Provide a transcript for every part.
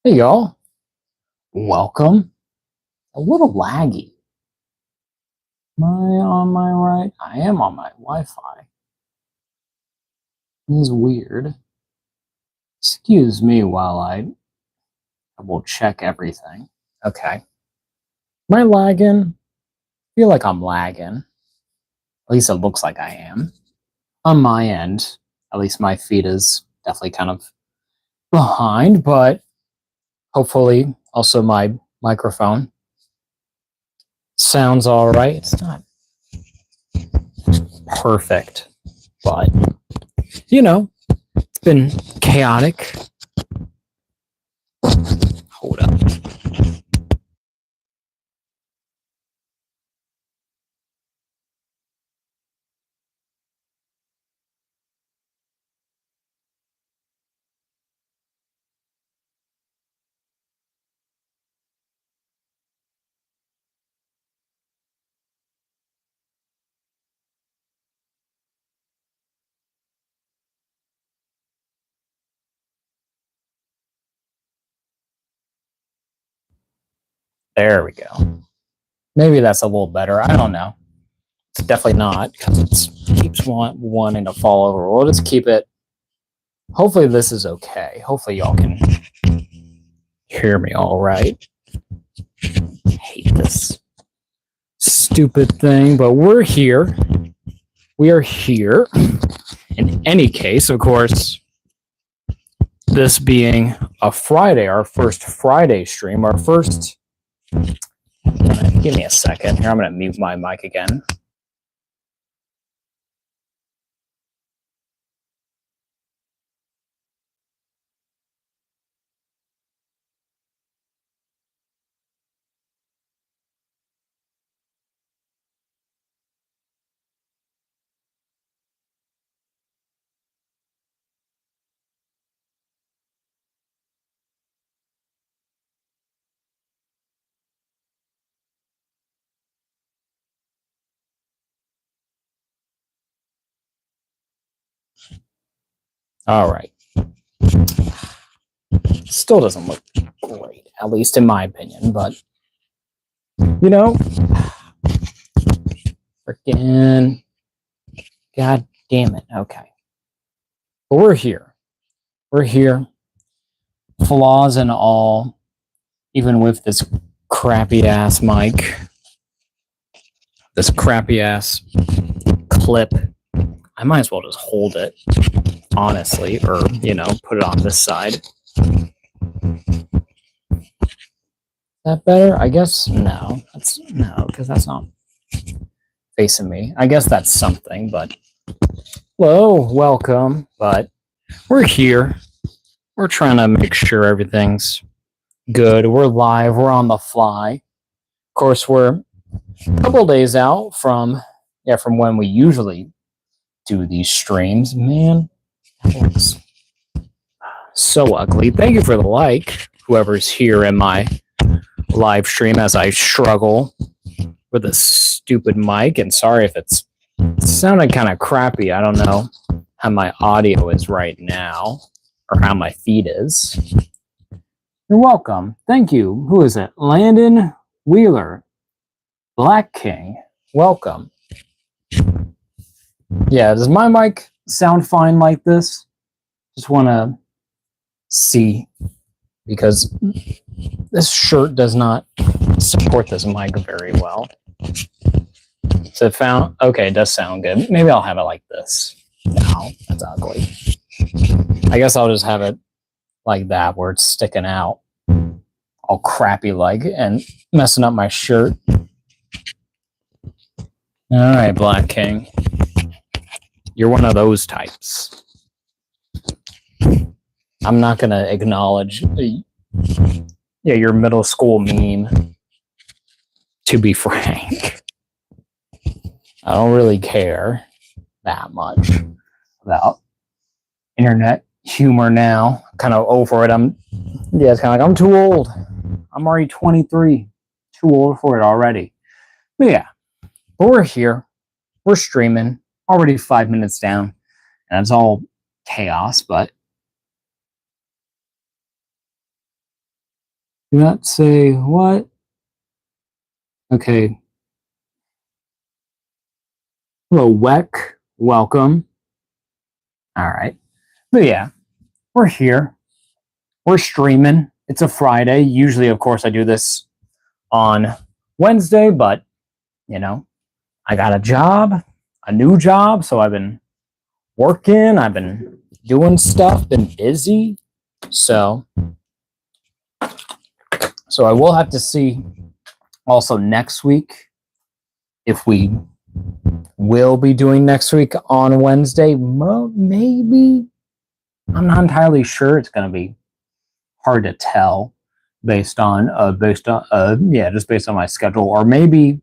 Hey y'all, welcome. A little laggy. Am I on my right? I am on my Wi-Fi. This is weird. Excuse me while I will check everything. Okay. Am I lagging? I feel like I'm lagging. At least it looks like I am. On my end, at least my feed is definitely kind of behind, but hopefully also my microphone sounds all right. It's not perfect, but it's been chaotic. Hold up. There we go. Maybe that's a little better. I don't know. It's definitely not because it keeps wanting to fall over. We'll just keep it. Hopefully this is okay. Hopefully y'all can hear me all right. I hate this stupid thing, but we're here. We are here. In any case, of course, this being a Friday, our first Friday stream, our first. Give me a second here. I'm going to mute my mic again. All right. Still doesn't look great, at least in my opinion, but freaking god damn it. Okay. But we're here. We're here. Flaws and all, even with this crappy ass mic, this crappy ass clip. I might as well just hold it, honestly, or, put it on this side. Is that better? I guess no. No, because that's not facing me. I guess that's something, but hello, welcome. But we're here. We're trying to make sure everything's good. We're live. We're on the fly. Of course, we're a couple days out from when we usually do these streams. Man, that looks so ugly. Thank you for the like, whoever's here in my live stream as I struggle with a stupid mic. And sorry if it's sounding kind of crappy. I don't know how my audio is right now or how my feed is. You're welcome. Thank you. Who is it? Landon Wheeler. Black King. Welcome. Yeah, does my mic sound fine like this? Just want to see, because this shirt does not support this mic very well. So okay, it does sound good. Maybe I'll have it like this. No, that's ugly. I guess I'll just have it like that, where it's sticking out all crappy like and messing up my shirt. All right, Black King. You're one of those types. I'm not going to acknowledge your middle school meme, to be frank. I don't really care that much about internet humor now. I'm kind of over it. It's kind of like, I'm too old. I'm already 23. Too old for it already. But yeah, we're here. We're streaming. Already 5 minutes down. And it's all chaos, but Do not say what? Okay. Hello, Weck. Welcome. All right. But yeah, we're here. We're streaming. It's a Friday. Usually, of course, I do this on Wednesday, but you know, I got a new job, so I've been working, I've been doing stuff, been busy. So I will have to see also next week if we will be doing next week on Wednesday. Maybe. I'm not entirely sure. It's going to be hard to tell based on just based on my schedule, or maybe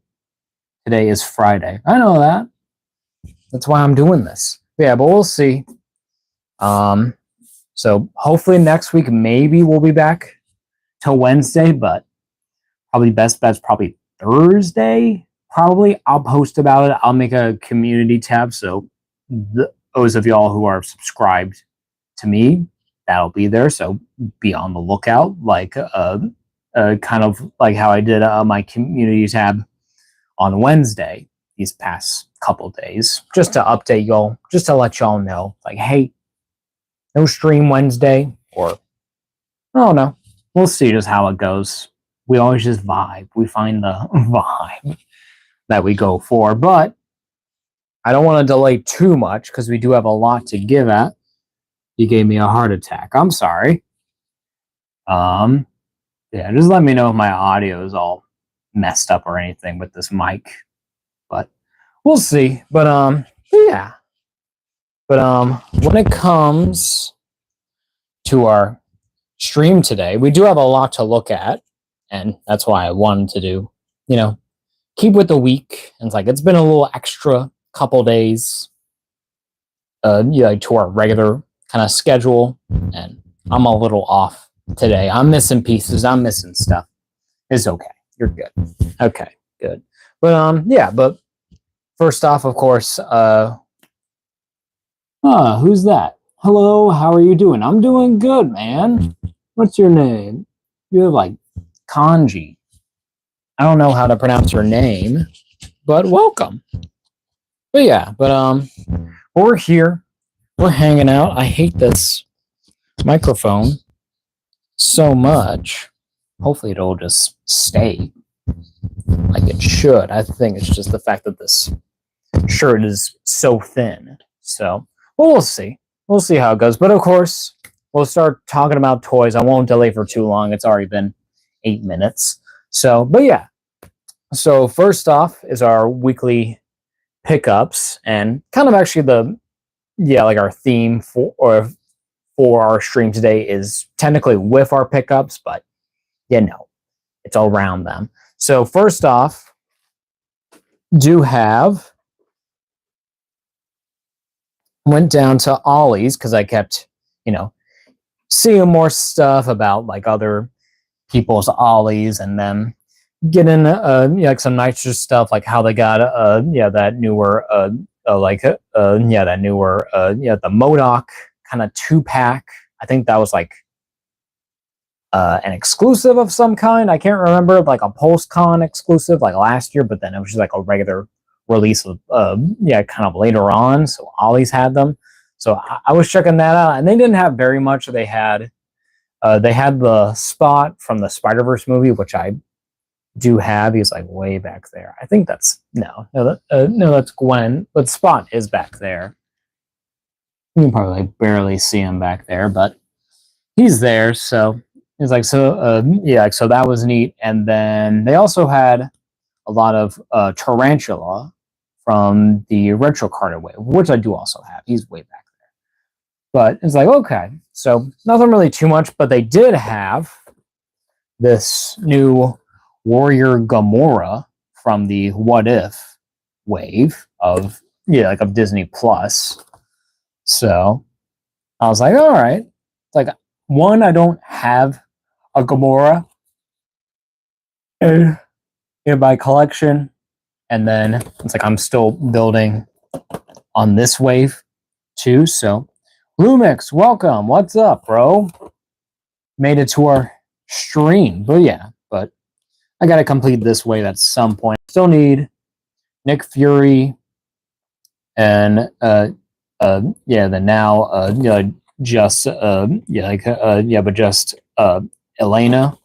today is Friday. I know that. That's why I'm doing this. Yeah, but we'll see. So hopefully next week maybe we'll be back till Wednesday, but probably best bet's probably Thursday. Probably I'll post about it. I'll make a community tab, so those of y'all who are subscribed to me, that'll be there. So be on the lookout, like kind of like how I did my community tab on Wednesday these past couple days, just to update y'all, just to let y'all know, like, hey, no stream Wednesday, or I don't know. We'll see just how it goes. We always just vibe. We find the vibe that we go for, but I don't want to delay too much because we do have a lot to give at. You gave me a heart attack. I'm sorry. Yeah, just let me know if my audio is all messed up or anything with this mic, but we'll see. But yeah. But when it comes to our stream today, we do have a lot to look at, and that's why I wanted to do, keep with the week. And it's like it's been a little extra couple days, to our regular kind of schedule, and I'm a little off today. I'm missing pieces. I'm missing stuff. It's okay. You're good. Okay, good. But yeah. But first off, of course, who's that? Hello, how are you doing? I'm doing good, man. What's your name? You have like kanji. I don't know how to pronounce your name, but welcome. But yeah, we're here. We're hanging out. I hate this microphone so much. Hopefully it'll just stay like it should. I think it's just the fact that this shirt is so thin. So we'll see. We'll see how it goes. But of course, we'll start talking about toys. I won't delay for too long. It's already been 8 minutes. So, but yeah. So first off is our weekly pickups, and kind of actually like our theme for our stream today is technically with our pickups, but it's around them. So first off, went down to Ollie's because I kept, seeing more stuff about like other people's Ollies, and then getting like some nicer stuff, like how they got that newer the Modoc kind of 2-pack. I think that was like an exclusive of some kind. I can't remember, like a post-con exclusive like last year, but then it was just like a regular release of kind of later on. So Ollie's had them. So I was checking that out, and they didn't have very much. They had the Spot from the Spider-Verse movie, which I do have. He's like way back there. I think that's that's Gwen, but Spot is back there. You can probably like barely see him back there, but he's there. So it's like so that was neat. And then they also had a lot of Tarantula from the Retro Card Away, which I do also have. He's way back there. But it's like, okay, so nothing really too much, but they did have this new Warrior Gamora from the What If wave of Disney Plus. So I was like, all right. It's like, one, I don't have a Gamora in my collection, and then it's like I'm still building on this wave too. So Lumix, welcome. What's up, bro? Made it to our stream. But yeah, but I gotta complete this wave at some point. Still need Nick Fury and yeah, the now just yeah, like but just Elena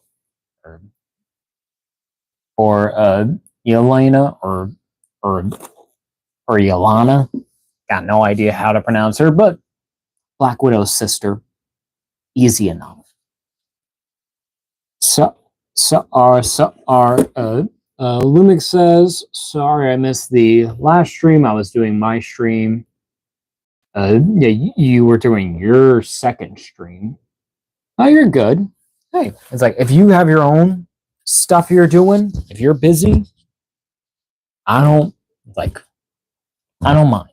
or Elena or or Yelena. Got no idea how to pronounce her, but Black Widow's sister, easy enough. Lumix says, sorry I missed the last stream. I was doing my stream. Yeah, you were doing your second stream. Oh, you're good. Hey, it's like if you have your own stuff you're doing, if you're busy, I don't mind.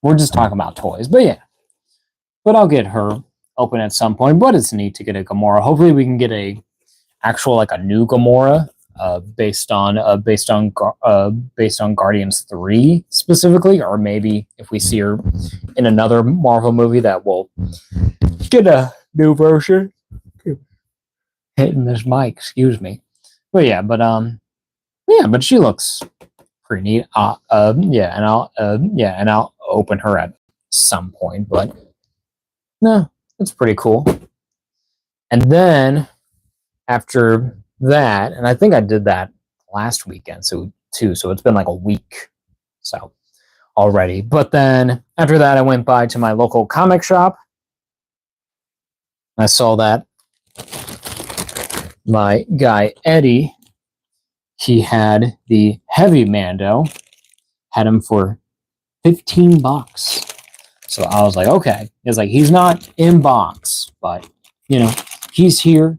We're just talking about toys, but yeah. But I'll get her open at some point. But it's neat to get a Gamora. Hopefully, we can get a actual like a new Gamora, based on Guardians 3 specifically, or maybe if we see her in another Marvel movie, that will get a new version. Hitting this mic, excuse me. But yeah, but she looks pretty neat. Yeah, and I'll open her at some point. But no, it's pretty cool. And then after that, and I think I did that last weekend, so it's been like a week, so already. But then after that, I went by to my local comic shop. I saw that my guy Eddie, he had the heavy Mando, had him for $15. So I was like, okay. It's like he's not in box, but he's here.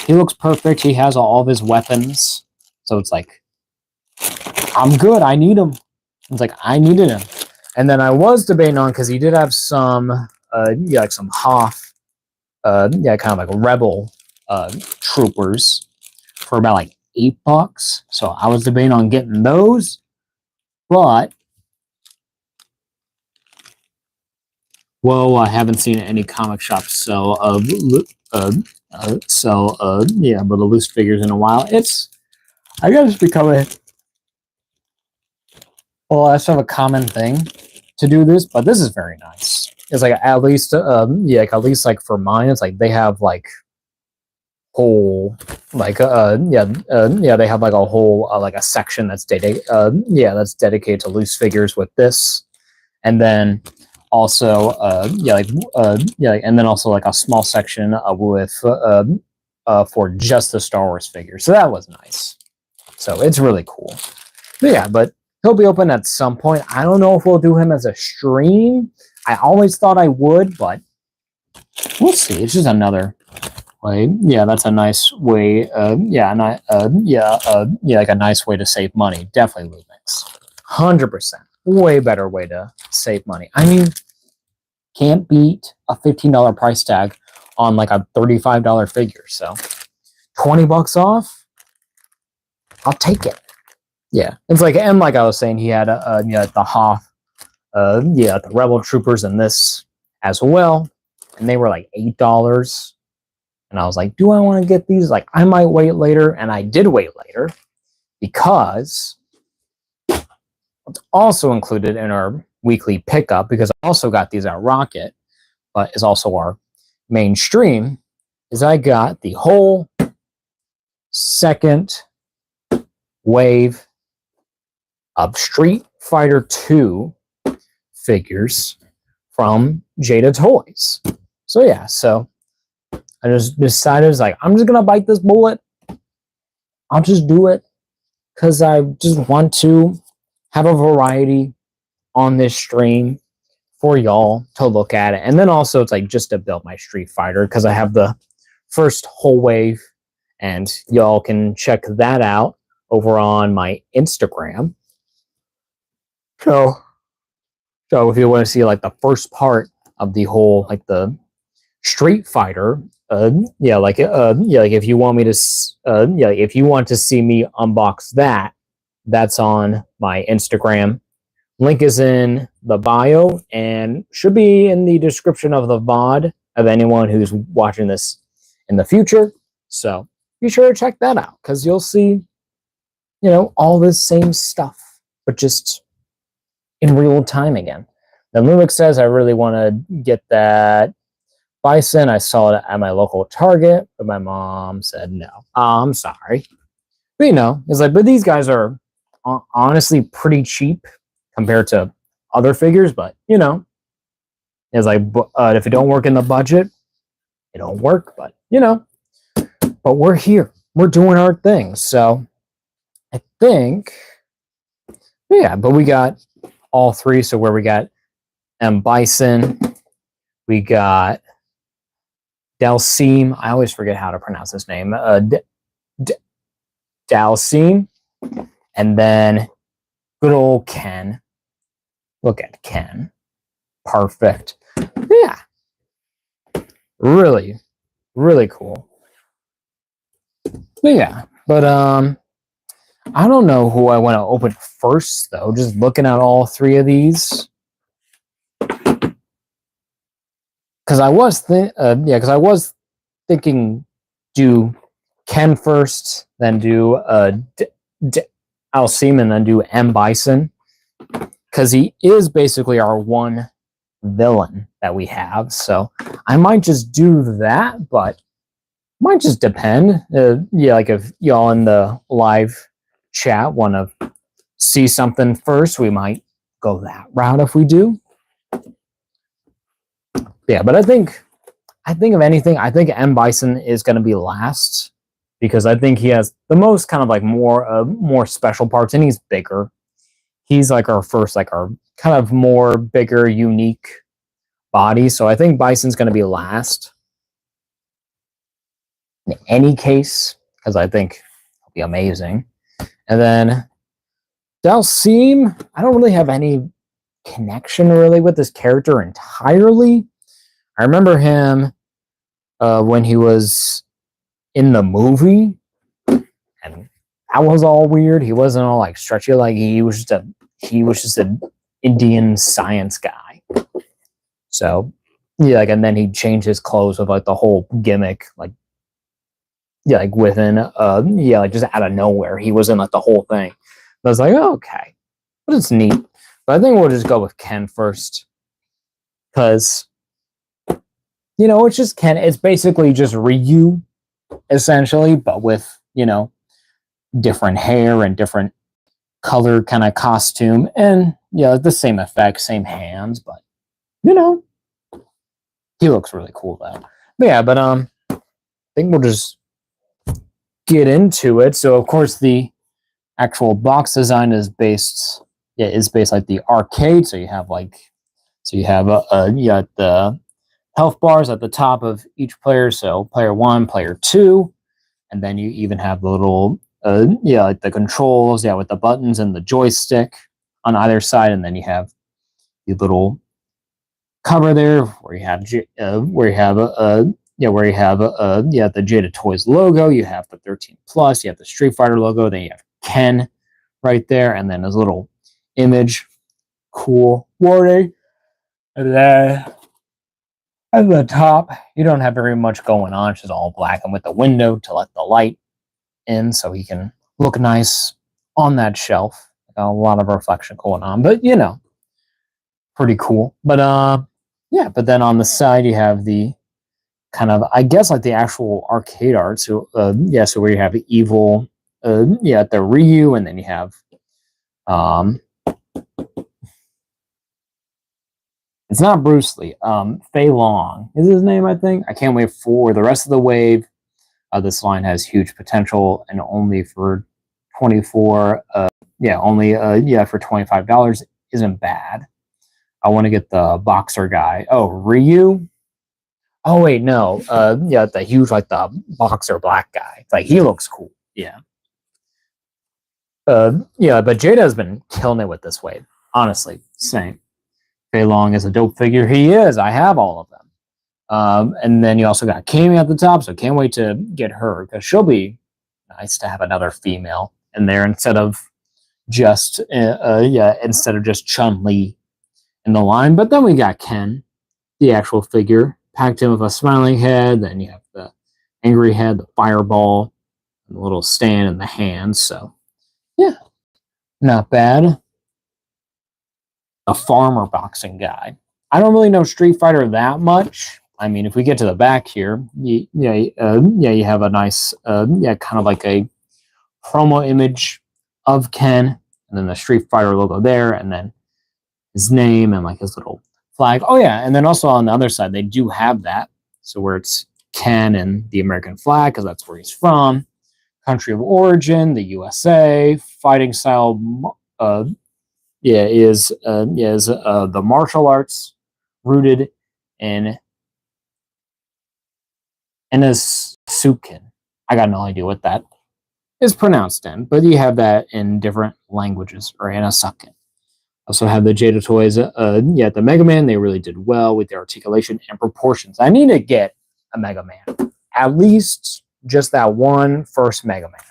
He looks perfect. He has all of his weapons. So it's like, I'm good. I need him. It's like, I needed him. And then I was debating on, because he did have some, like some Hoth, kind of like rebel troopers for about like $8. So I was debating on getting those. But, well, I haven't seen any comic shops sell but the loose figures in a while. I guess becoming less of a common thing to do this, but this is very nice. It's like at least like for mine, it's like they have like whole like they have like a whole like a section that's dedicated to loose figures with this, and then also and then also like a small section with for just the Star Wars figures. So that was nice. So it's really cool. But he'll be open at some point. I don't know if we'll do him as a stream. I always thought I would, but we'll see. It's just another way. Yeah, that's a nice way. Like a nice way to save money. Definitely Lumix. 100%. Way better way to save money. I mean, can't beat a $15 price tag on like a $35 figure. So $20 off, I'll take it. Yeah, it's like, and like I was saying, he had the Hoth, the Rebel Troopers in this as well, and they were like $8. And I was like, do I want to get these? Like, I might wait later, and I did wait later because it's also included in our weekly pickup, because I also got these at Rocket, but is also our mainstream, is I got the whole second wave of Street Fighter 2 figures from Jada Toys. So yeah, so I just decided, like, I'm just gonna bite this bullet. I'll just do it because I just want to have a variety on this stream for y'all to look at it. And then also it's like just to build my Street Fighter, because I have the first whole wave, and y'all can check that out over on my Instagram. So if you want to see like the first part of the whole, like the Street Fighter, like if you want me to, if you want to see me unbox that, that's on my Instagram. Link is in the bio and should be in the description of the VOD of anyone who's watching this in the future. So be sure to check that out because you'll see, all this same stuff, but just in real time again. Then Lumix says, I really want to get that Bison. I saw it at my local Target, but my mom said no. I'm sorry. But it's like, but these guys are honestly pretty cheap compared to other figures, but it's like, if it don't work in the budget, it don't work, but but we're here. We're doing our thing. So I think, yeah, but we got all three. So where we got Bison, we got Dhalsim. I always forget how to pronounce his name. Dhalsim, and then good old Ken. Look at Ken. Perfect. Yeah. Really, really cool. But yeah, but I don't know who I want to open first though. Just looking at all three of these, because I was thinking do Ken first, then do Dhalsim, and then do Bison, because he is basically our one villain that we have. So I might just do that, but might just depend. Like if y'all in the live chat want to see something first, we might go that route if we do. Yeah, but I think of anything, I think Bison is going to be last because I think he has the most kind of like more special parts, and he's bigger. He's like our first, like our kind of more bigger, unique body. So I think Bison's going to be last in any case, because I think it'll be amazing. And then Dhalsim, I don't really have any connection really with this character entirely. I remember him when he was in the movie, and that was all weird. He wasn't all like stretchy, like he was just an Indian science guy. So yeah, like, and then he changed his clothes with like the whole gimmick, like like within like just out of nowhere, he was in like the whole thing. I was like, oh, okay, but it's neat. But I think we'll just go with Ken first, because it's just Ken. It's basically just Ryu, essentially, but with different hair and different color kind of costume, and the same effect, same hands, but he looks really cool though. But yeah, but I think we'll just get into it. So of course the actual box design is based like the arcade. So you have the health bars at the top of each player. So player 1, player 2, and then you even have the little like the controls, with the buttons and the joystick on either side, and then you have the little cover there where you have the Jada Toys logo. You have the 13 Plus. You have the Street Fighter logo. Then you have Ken right there, and then his little image, cool warning. And then at the top, you don't have very much going on. It's just all black, and with the window to let the light in, so he can look nice on that shelf. A lot of reflection going on, but pretty cool. But but then on the side you have the kind of, I guess, like the actual arcade art. So so where you have the evil the Ryu, and then you have it's not Bruce Lee, Fei Long is his name, I think. I can't wait for the rest of the wave. This line has huge potential, and only for 24 for $25 isn't bad. I want to get the boxer guy. Oh, Ryu. Oh wait, no. The huge, like the boxer black guy. Like, he looks cool. Yeah. But Jada has been killing it with this wave. Honestly, same. Fei Long is a dope figure. He is. I have all of them. And then you also got Kami at the top, so can't wait to get her, because she'll be nice to have another female in there instead of just Chun-Li in the line. But then we got Ken, the actual figure, packed in with a smiling head. Then you have the angry head, the fireball, and the little stand in the hand. So yeah, not bad. A farmer boxing guy. I don't really know Street Fighter that much. I mean, if we get to the back here, you have a nice, kind of like a promo image of Ken, and then the Street Fighter logo there, and then his name and like his little flag. Oh yeah, and then also on the other side, they do have that. So where it's Ken and the American flag, because that's where he's from. Country of origin, the USA. Fighting style, is the martial arts rooted in Inasukin. I got no idea what that is pronounced in, but you have that in different languages, or Inasukin. Also have the Jada toys. The Mega Man, they really did well with the articulation and proportions. I need to get a Mega Man, at least just that one first Mega Man.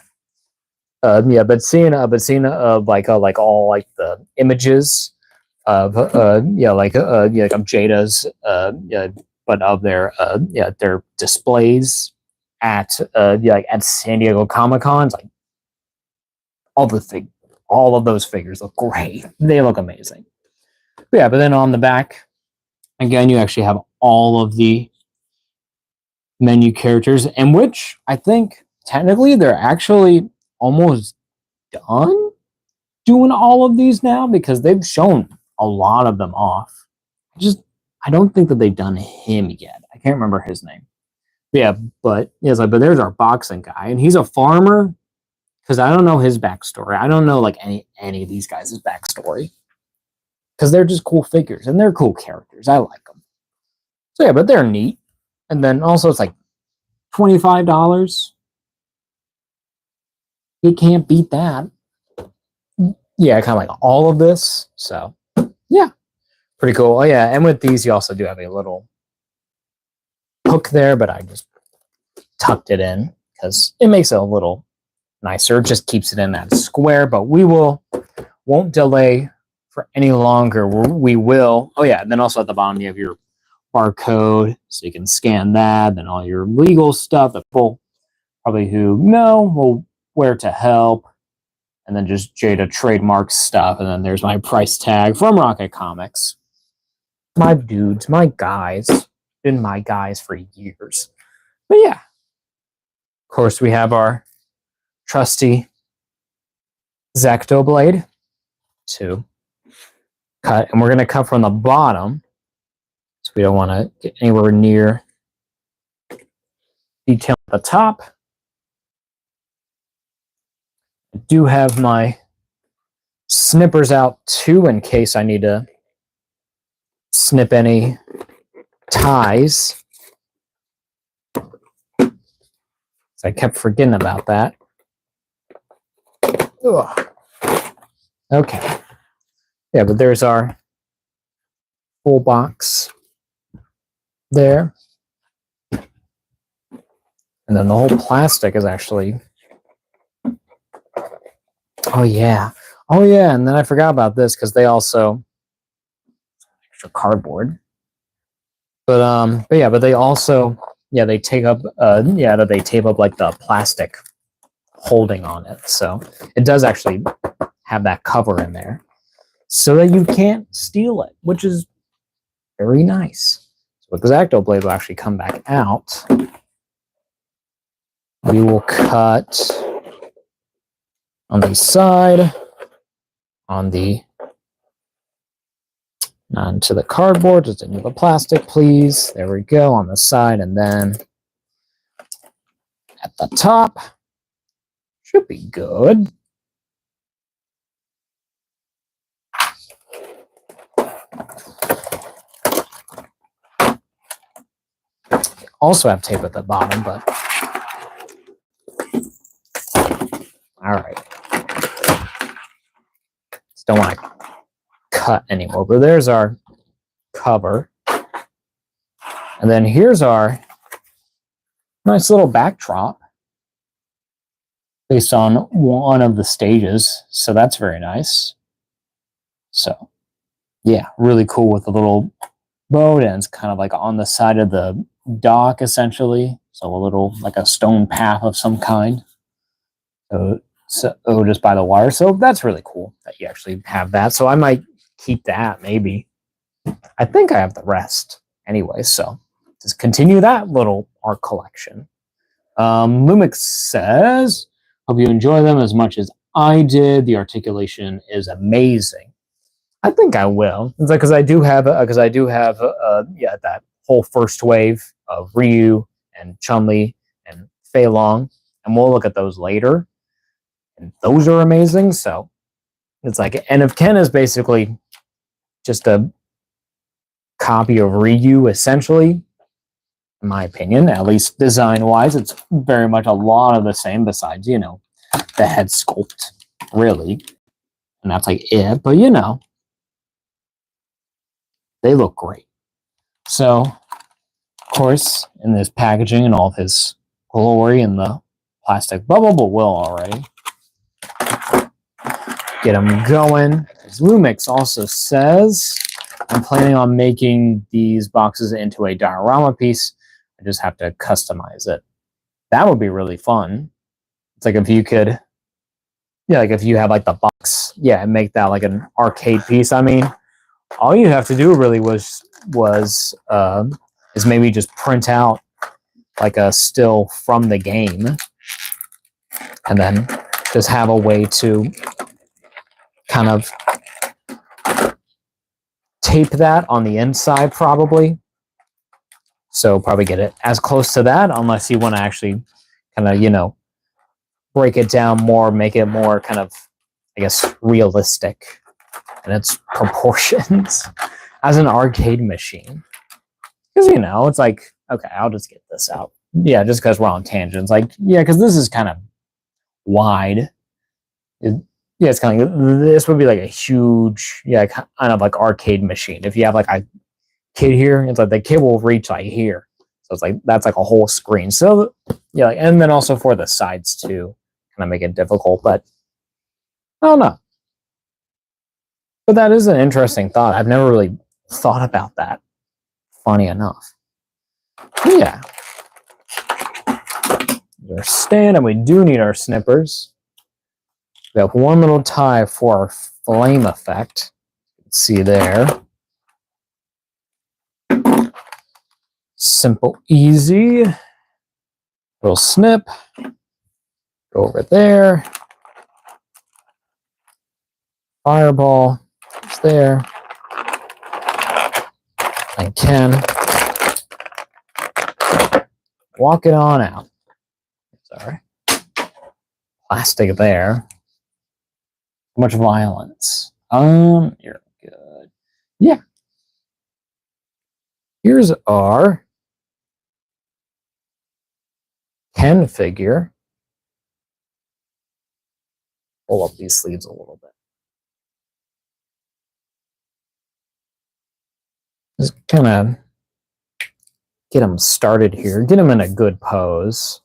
But seeing like all like the images of of Jada's but of their displays at at San Diego Comic Cons, like all of those figures look great. They look amazing. But then on the back, again, you actually have all of the menu characters, in which I think technically they're actually almost done doing all of these now, because they've shown a lot of them off. I don't think that they've done him yet. I can't remember his name. But there's our boxing guy, and he's a farmer, because I don't know his backstory. I don't know like any of these guys' backstory, because they're just cool figures and they're cool characters. I like them. So but they're neat. And then also it's like $25. You can't beat that. Yeah, kind of like all of this. So yeah, pretty cool. Oh yeah, and with these you also do have a little hook there, but I just tucked it in because it makes it a little nicer. It just keeps it in that square, but we won't delay for any longer. We will. Oh yeah, and then also at the bottom you have your barcode, so you can scan that. Then all your legal stuff that people probably who know will where to help, and then just Jada trademark stuff. And then there's my price tag from Rocket Comics. My dudes, my guys, been my guys for years. But yeah, of course we have our trusty Zacto blade to cut, and we're going to cut from the bottom, so we don't want to get anywhere near detail at the top. I do have my snippers out too, in case I need to snip any ties. So I kept forgetting about that. Ugh. Okay. Yeah, but there's our full box there. And then the whole plastic is actually... Oh yeah, and then I forgot about this, because they also... extra cardboard. But they also... Yeah, they take up... they tape up like the plastic holding on it. So it does actually have that cover in there, so that you can't steal it, which is very nice. So the Zacto blade will actually come back out. We will cut on the side, onto the cardboard, just into the plastic, please. There we go, on the side, and then at the top. Should be good. Also have tape at the bottom, but all right. Just don't want to cut anymore. But there's our cover, and then here's our nice little backdrop based on one of the stages. So that's very nice. So yeah, really cool with the little boat, and it's kind of like on the side of the dock essentially. So a little like a stone path of some kind. So just by the water. So that's really cool that you actually have that. So I might keep that maybe. I think I have the rest anyway. So just continue that little art collection. Lumix says, "Hope you enjoy them as much as I did. The articulation is amazing." I think I will. It's like because I do have that whole first wave of Ryu and Chun-Li and Fei Long, and we'll look at those later. And those are amazing. So it's like, and if Ken is basically just a copy of Ryu, essentially, in my opinion, at least design-wise, it's very much a lot of the same. Besides, the head sculpt, really, and that's like it. But they look great. So, of course, in this packaging and all of his glory in the plastic bubble, but we'll already get him going. Lumix also says, "I'm planning on making these boxes into a diorama piece. I just have to customize it." That would be really fun. It's like if you could, like if you have like the box, and make that like an arcade piece. I mean, all you have to do really is maybe just print out like a still from the game, and then just have a way to kind of tape that on the inside, probably. So probably get it as close to that, unless you want to actually kind of break it down more, make it more kind of, I guess, realistic in its proportions as an arcade machine. Because, it's like, okay, I'll just get this out. Yeah, just because we're on tangents. Like, because this is kind of wide. It's kind of, this would be like a huge, kind of like arcade machine. If you have like a kid here, it's like the kid will reach like here. So it's like, that's like a whole screen. So, and then also for the sides too, kind of make it difficult. But I don't know. But that is an interesting thought. I've never really thought about that. Funny enough. Yeah. Our stand, and we do need our snippers. We have one little tie for our flame effect. See there. Simple, easy. Little snip. Go over there. Fireball. It's there. I can walk it on out. Sorry. Plastic there. Much violence. You're good. Yeah. Here's our Ken figure. Pull up these sleeves a little bit. Just kind of get him started here. Get him in a good pose.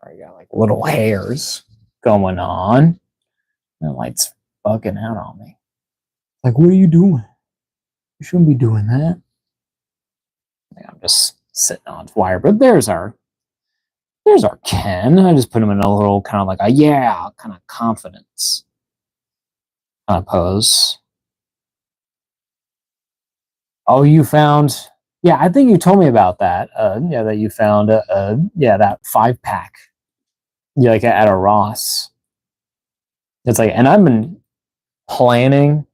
I got like little hairs going on. The light's bugging out on me. Like, what are you doing? You shouldn't be doing that. I'm just sitting on wire. But there's our Ken. I just put him in a little kind of like a kind of confidence kind of pose. Oh, you found? Yeah, I think you told me about that. That you found that 5-pack. Like at a Ross. It's like, and I've been planning,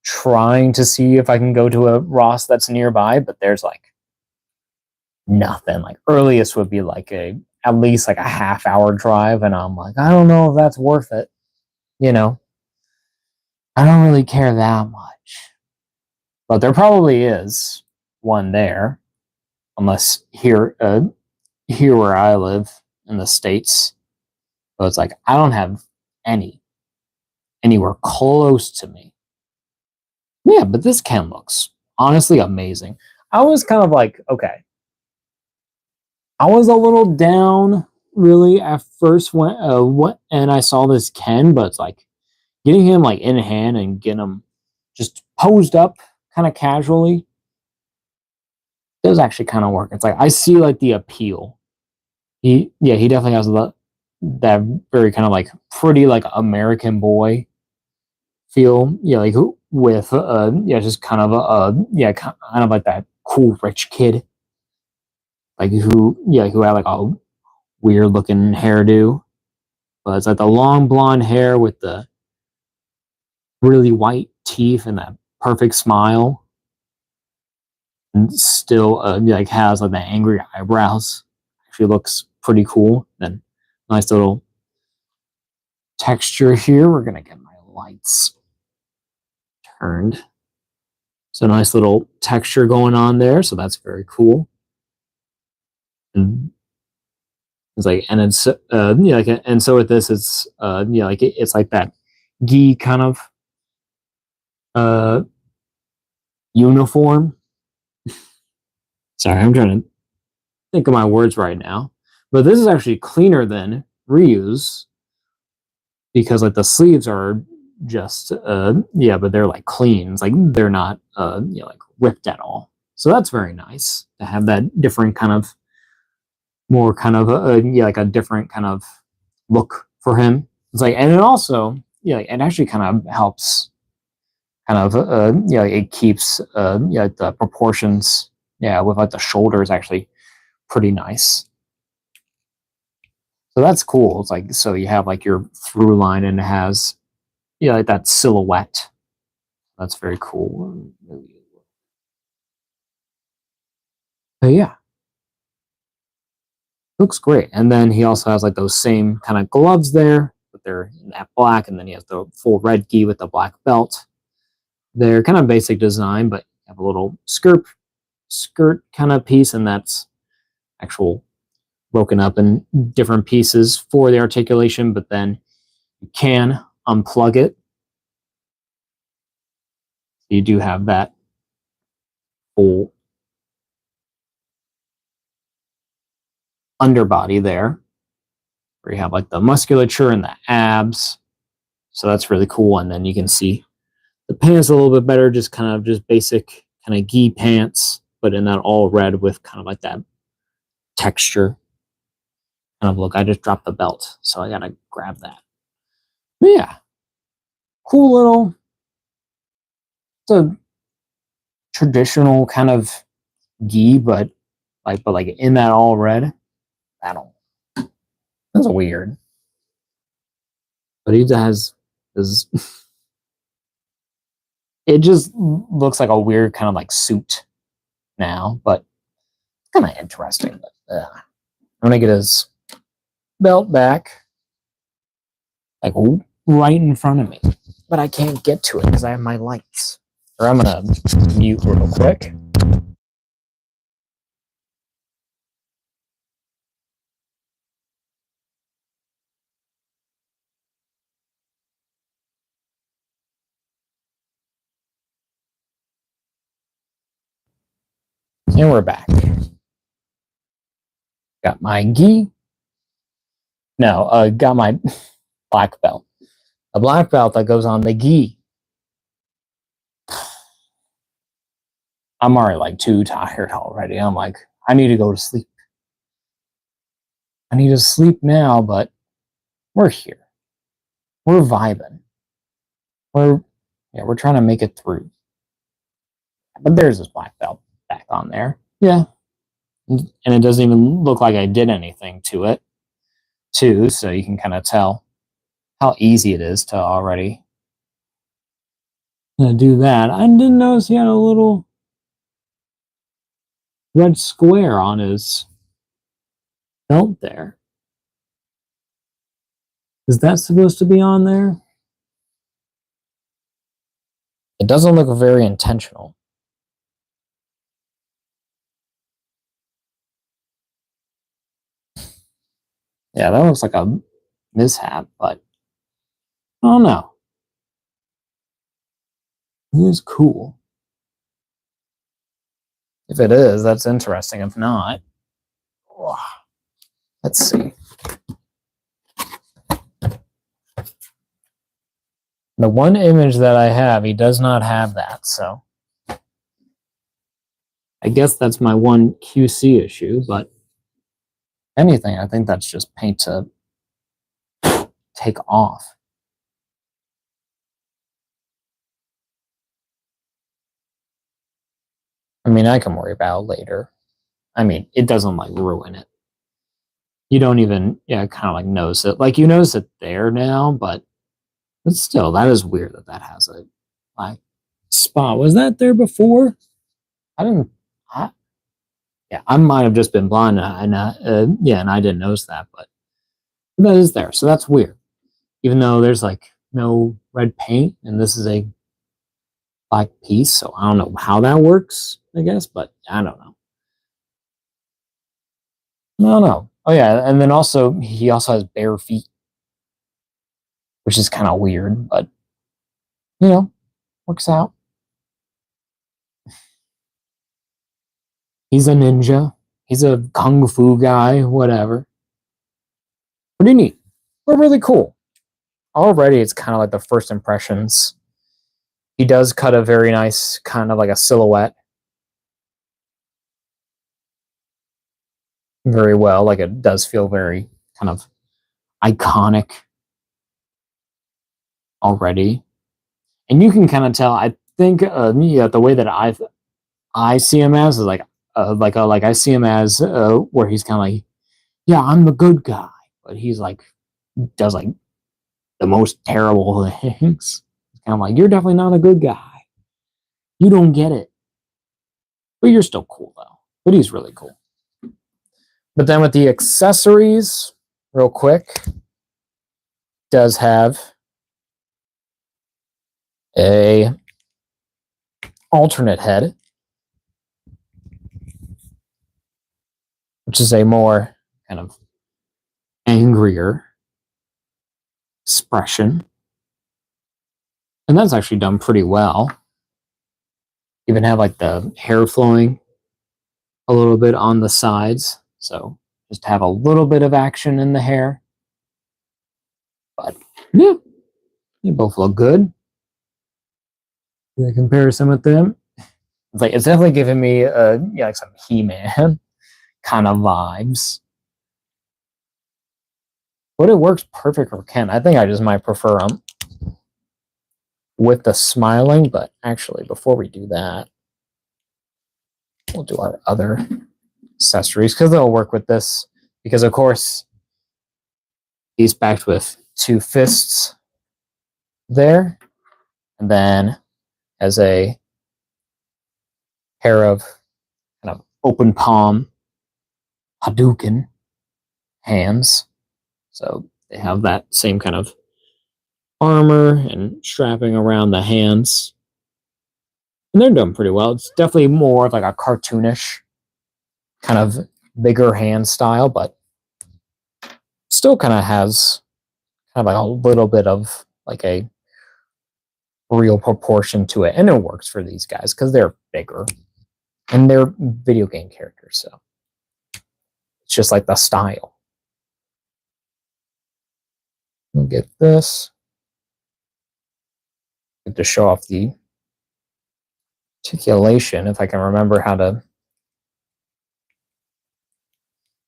trying to see if I can go to a Ross that's nearby, but there's like nothing. Like earliest would be like at least like a half-hour drive, and I'm like, I don't know if that's worth it. I don't really care that much, but there probably is one there, unless here where I live in the States, But it's like, I don't have any anywhere close to me. Yeah, but this Ken looks honestly amazing. I was kind of like, okay, I was a little down really at first and I saw this Ken, but it's like getting him like in hand and getting him just posed up kind of casually does actually kind of work. It's like I see like the appeal. He definitely has that very kind of like pretty like American boy feel. Yeah, like with just kind of kind of like that cool rich kid, like who had like a weird looking hairdo, but it's like the long blonde hair with the really white teeth and that perfect smile, and still like has like the angry eyebrows. Actually looks pretty cool. Then nice little texture here. We're gonna get my lights turned. So nice little texture going on there. So that's very cool. And it's like, and it's and so with this, it's like it's like that gi kind of uh uniform. Sorry, I'm trying to think of my words right now. But this is actually cleaner than Ryu's because like the sleeves are just but they're like clean. It's like they're not like ripped at all. So that's very nice to have that different kind of more kind of like a different kind of look for him. It's like, and it also it actually kind of helps kind of it keeps the proportions with like the shoulders actually pretty nice. So that's cool. It's like, so you have like your through line and it has like that silhouette. That's very cool. But yeah, looks great. And then he also has like those same kind of gloves there, but they're in that black. And then he has the full red gi with the black belt. They're kind of basic design, but you have a little skirt kind of piece, and that's actual broken up in different pieces for the articulation, but then you can unplug it. You do have that full underbody there, where you have like the musculature and the abs. So that's really cool. And then you can see the pants a little bit better, just kind of just basic kind of gi pants, but in that all red with kind of like that texture kind of look. I just dropped the belt, so I gotta grab that. But yeah, cool little, it's a traditional kind of gi, but like in that all red. I don't. That's weird. But he has this. It just looks like a weird kind of like suit now, but kind of interesting. But I'm gonna get his belt back, like right in front of me, but I can't get to it because I have my lights. Or I'm gonna mute real quick. And we're back. Got my gi. No, got my black belt. A black belt that goes on the gi. I'm already like too tired already. I'm like, I need to go to sleep. I need to sleep now, but we're here. We're vibing. We're trying to make it through. But there's this black belt back on there. Yeah. And it doesn't even look like I did anything to it, too. So you can kind of tell how easy it is to already do that. I didn't notice he had a little red square on his belt there. Is that supposed to be on there? It doesn't look very intentional. Yeah, that looks like a mishap, but I don't know. It is cool. If it is, that's interesting. If not, let's see. The one image that I have, he does not have that, so I guess that's my one QC issue, but anything, I think that's just paint to take off. I mean, I can worry about it later. I mean, it doesn't like ruin it. You don't even, kind of like notice it. Like you notice it there now, but still, that is weird that has a like spot. Was that there before? I didn't. I might have just been blind, and I didn't notice that, but that is there. So that's weird. Even though there's like no red paint, and this is a black piece, so I don't know how that works. I guess, but I don't know. No. Oh yeah, and then also he also has bare feet, which is kind of weird, but works out. He's a ninja. He's a kung fu guy, whatever. Pretty neat. But really cool. Already, it's kind of like the first impressions. He does cut a very nice kind of like a silhouette. Very well. Like it does feel very kind of iconic already. And you can kind of tell, I think, the way that I see him as is like I see him as where he's kind of like, yeah, I'm the good guy, but he's like does like the most terrible things. And I'm like, you're definitely not a good guy. You don't get it, but you're still cool though. But he's really cool. But then with the accessories, real quick, does have a alternate head, which is a more kind of angrier expression. And that's actually done pretty well. Even have like the hair flowing a little bit on the sides. So just have a little bit of action in the hair. But yeah, they both look good. The comparison with them, it's definitely giving me like some He-Man kind of vibes. But it works perfect for Ken. I think I just might prefer him with the smiling. But actually, before we do that, we'll do our other accessories because they'll work with this. Because of course, he's backed with 2 fists there, and then as a pair of kind of open palm Hadouken hands. So they have that same kind of armor and strapping around the hands. And they're done pretty well. It's definitely more of like a cartoonish kind of bigger hand style, but still kind of has kind of like a little bit of like a real proportion to it. And it works for these guys because they're bigger and they're video game characters. So it's just like the style. We'll get this. To show off the articulation, if I can remember how to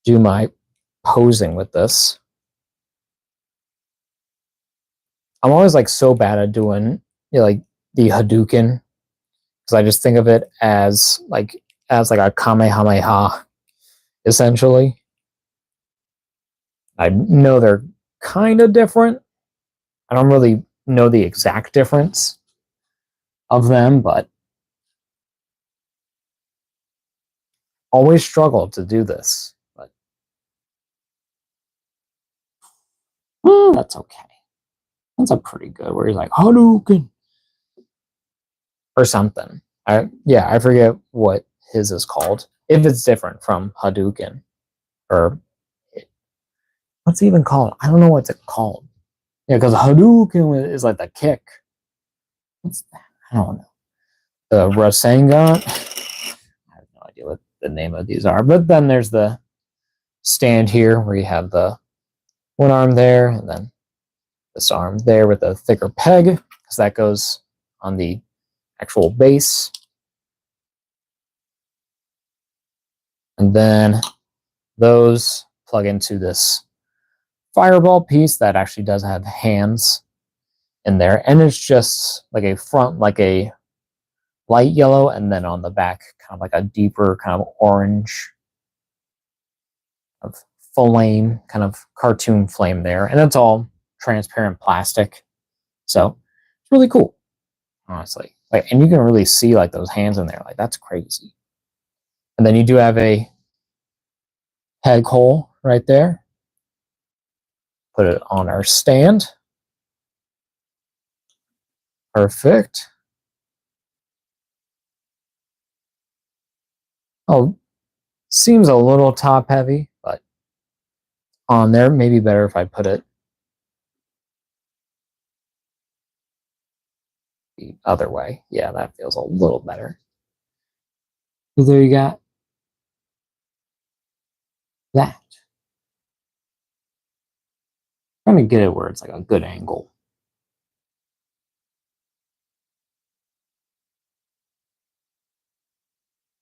do my posing with this. I'm always like so bad at doing like the Hadouken because I just think of it as like a Kamehameha, essentially. I know they're kind of different. I don't really know the exact difference of them, but always struggle to do this. But that's okay. That's a pretty good where he's like Hadouken or something. I forget what his is called. If it's different from Hadouken or What's it even called? I don't know what's it called. Yeah, because Hadouken is like the kick. What's that? I don't know. The Rasengan. I have no idea what the name of these are. But then there's the stand here where you have the one arm there and then this arm there with a thicker peg because that goes on the actual base. And then those plug into this fireball piece that actually does have hands in there. And it's just like a front, like a light yellow, and then on the back, kind of like a deeper kind of orange of flame, kind of cartoon flame there. And it's all transparent plastic. So it's really cool, honestly. Like, and you can really see like those hands in there. Like, that's crazy. And then you do have a peg hole right there. Put it on our stand. Perfect. Oh, seems a little top heavy, but on there, maybe better if I put it the other way. Yeah, that feels a little better. So there you got that. I'm trying to get it where it's like a good angle.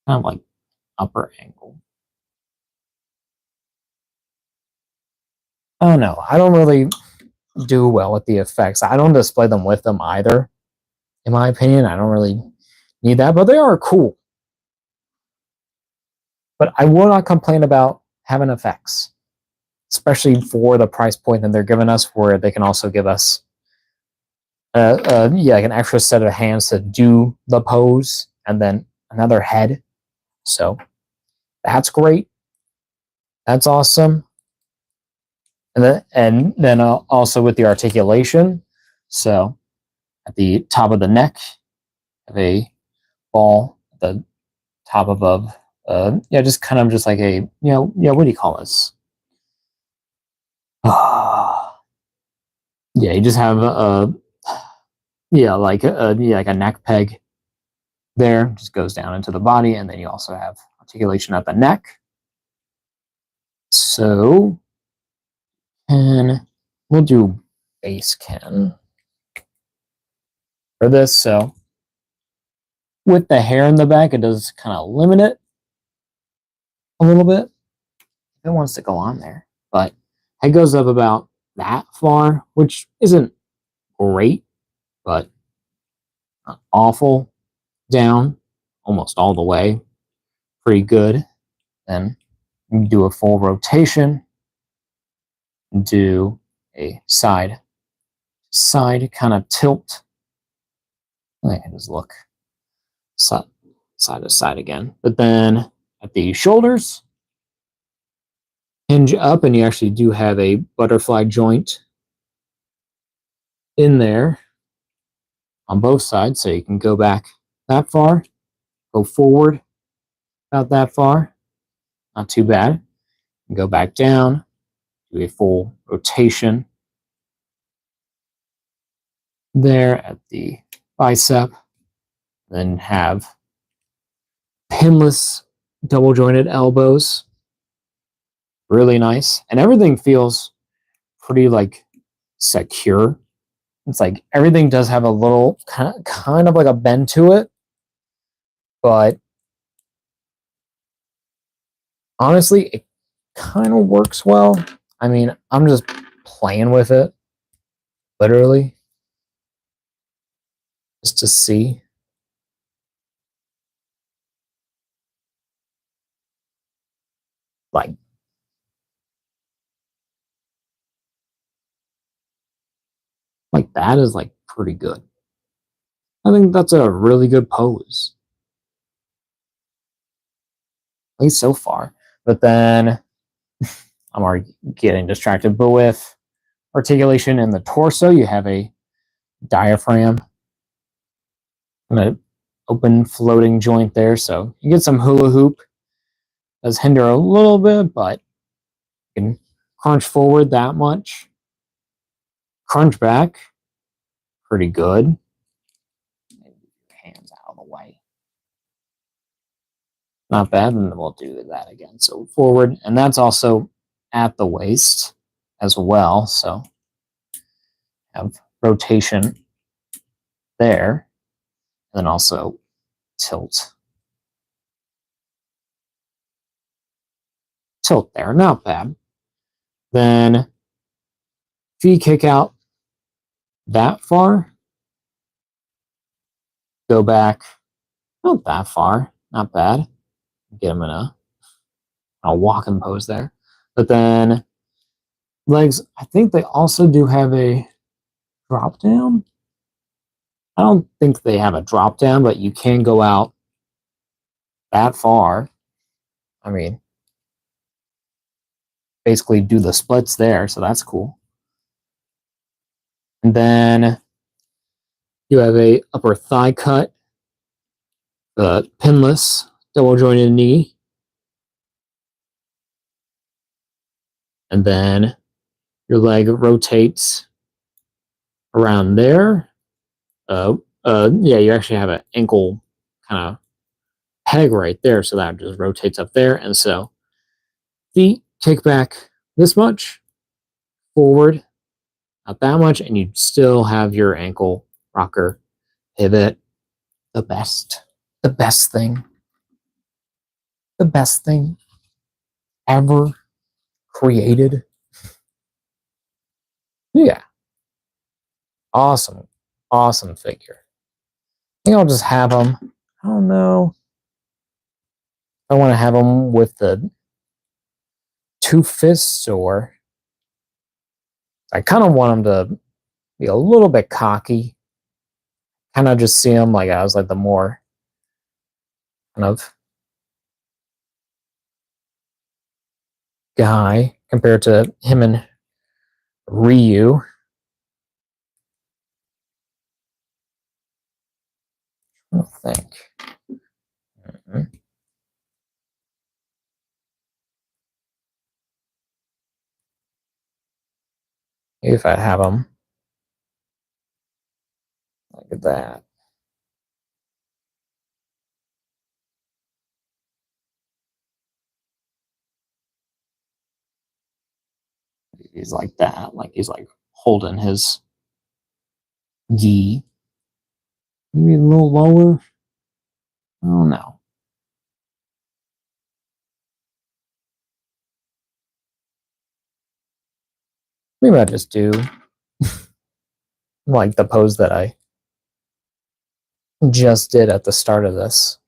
Kind of like upper angle. I don't know. I don't really do well with the effects. I don't display them with them either. In my opinion, I don't really need that, but they are cool. But I will not complain about having effects, especially for the price point that they're giving us, where they can also give us like an extra set of hands to do the pose and then another head. So that's great. That's awesome. And then also with the articulation. So at the top of the neck, have a ball at the top above. Yeah, just kind of just like a, what do you call this? Yeah, you just have like a neck peg there, just goes down into the body, and then you also have articulation at the neck. So, and we'll do base Ken for this. So, with the hair in the back, it does kind of limit it a little bit if it wants to go on there, but it goes up about that far, which isn't great, but not awful. Down almost all the way, pretty good. Then you do a full rotation, do a side kind of tilt. I can just look side to side again. But then at the shoulders, hinge up, and you actually do have a butterfly joint in there on both sides, so you can go back that far, go forward about that far, not too bad. Go back down, do a full rotation there at the bicep, then have pinless double jointed elbows. Really nice. And everything feels pretty like secure. It's like everything does have a little kind of like a bend to it, but honestly, it kind of works well. I mean, I'm just playing with it, literally, just to see. Like that is like pretty good. I think that's a really good pose, at least so far. But then I'm already getting distracted. But with articulation in the torso, you have a diaphragm and an open floating joint there. So you get some hula hoop. Does hinder a little bit, but you can Crunch forward that much. Crunch back. Pretty good. Hands out of the way. Not bad, and then we'll do that again. So forward, and that's also at the waist as well. So have rotation there, and then also tilt. Tilt there, not bad. Then if you kick out that far, go back, not that far, not bad. Get him in a walking pose there. But then legs, I think they also do have a drop down. I don't think they have a drop down, but you can go out that far. I mean, basically do the splits there, so that's cool. And then you have a upper thigh cut, the pinless double jointed knee. And then your leg rotates around there. Yeah, you actually have an ankle kind of peg right there, so that just rotates up there. And so feet kick back this much, forward, not that much, and you still have your ankle rocker pivot. The best thing ever created. Yeah, awesome figure. I think I'll just have them. I don't know. I want to have them with the two fists, or I kind of want them to be a little bit cocky. Kind of just see him like I was like the more kind of guy compared to him and Ryu. I don't think. Maybe if I have him like that. He's like that, like he's like holding his gi. Maybe a little lower. I don't know. Maybe I just do like the pose that I just did at the start of this.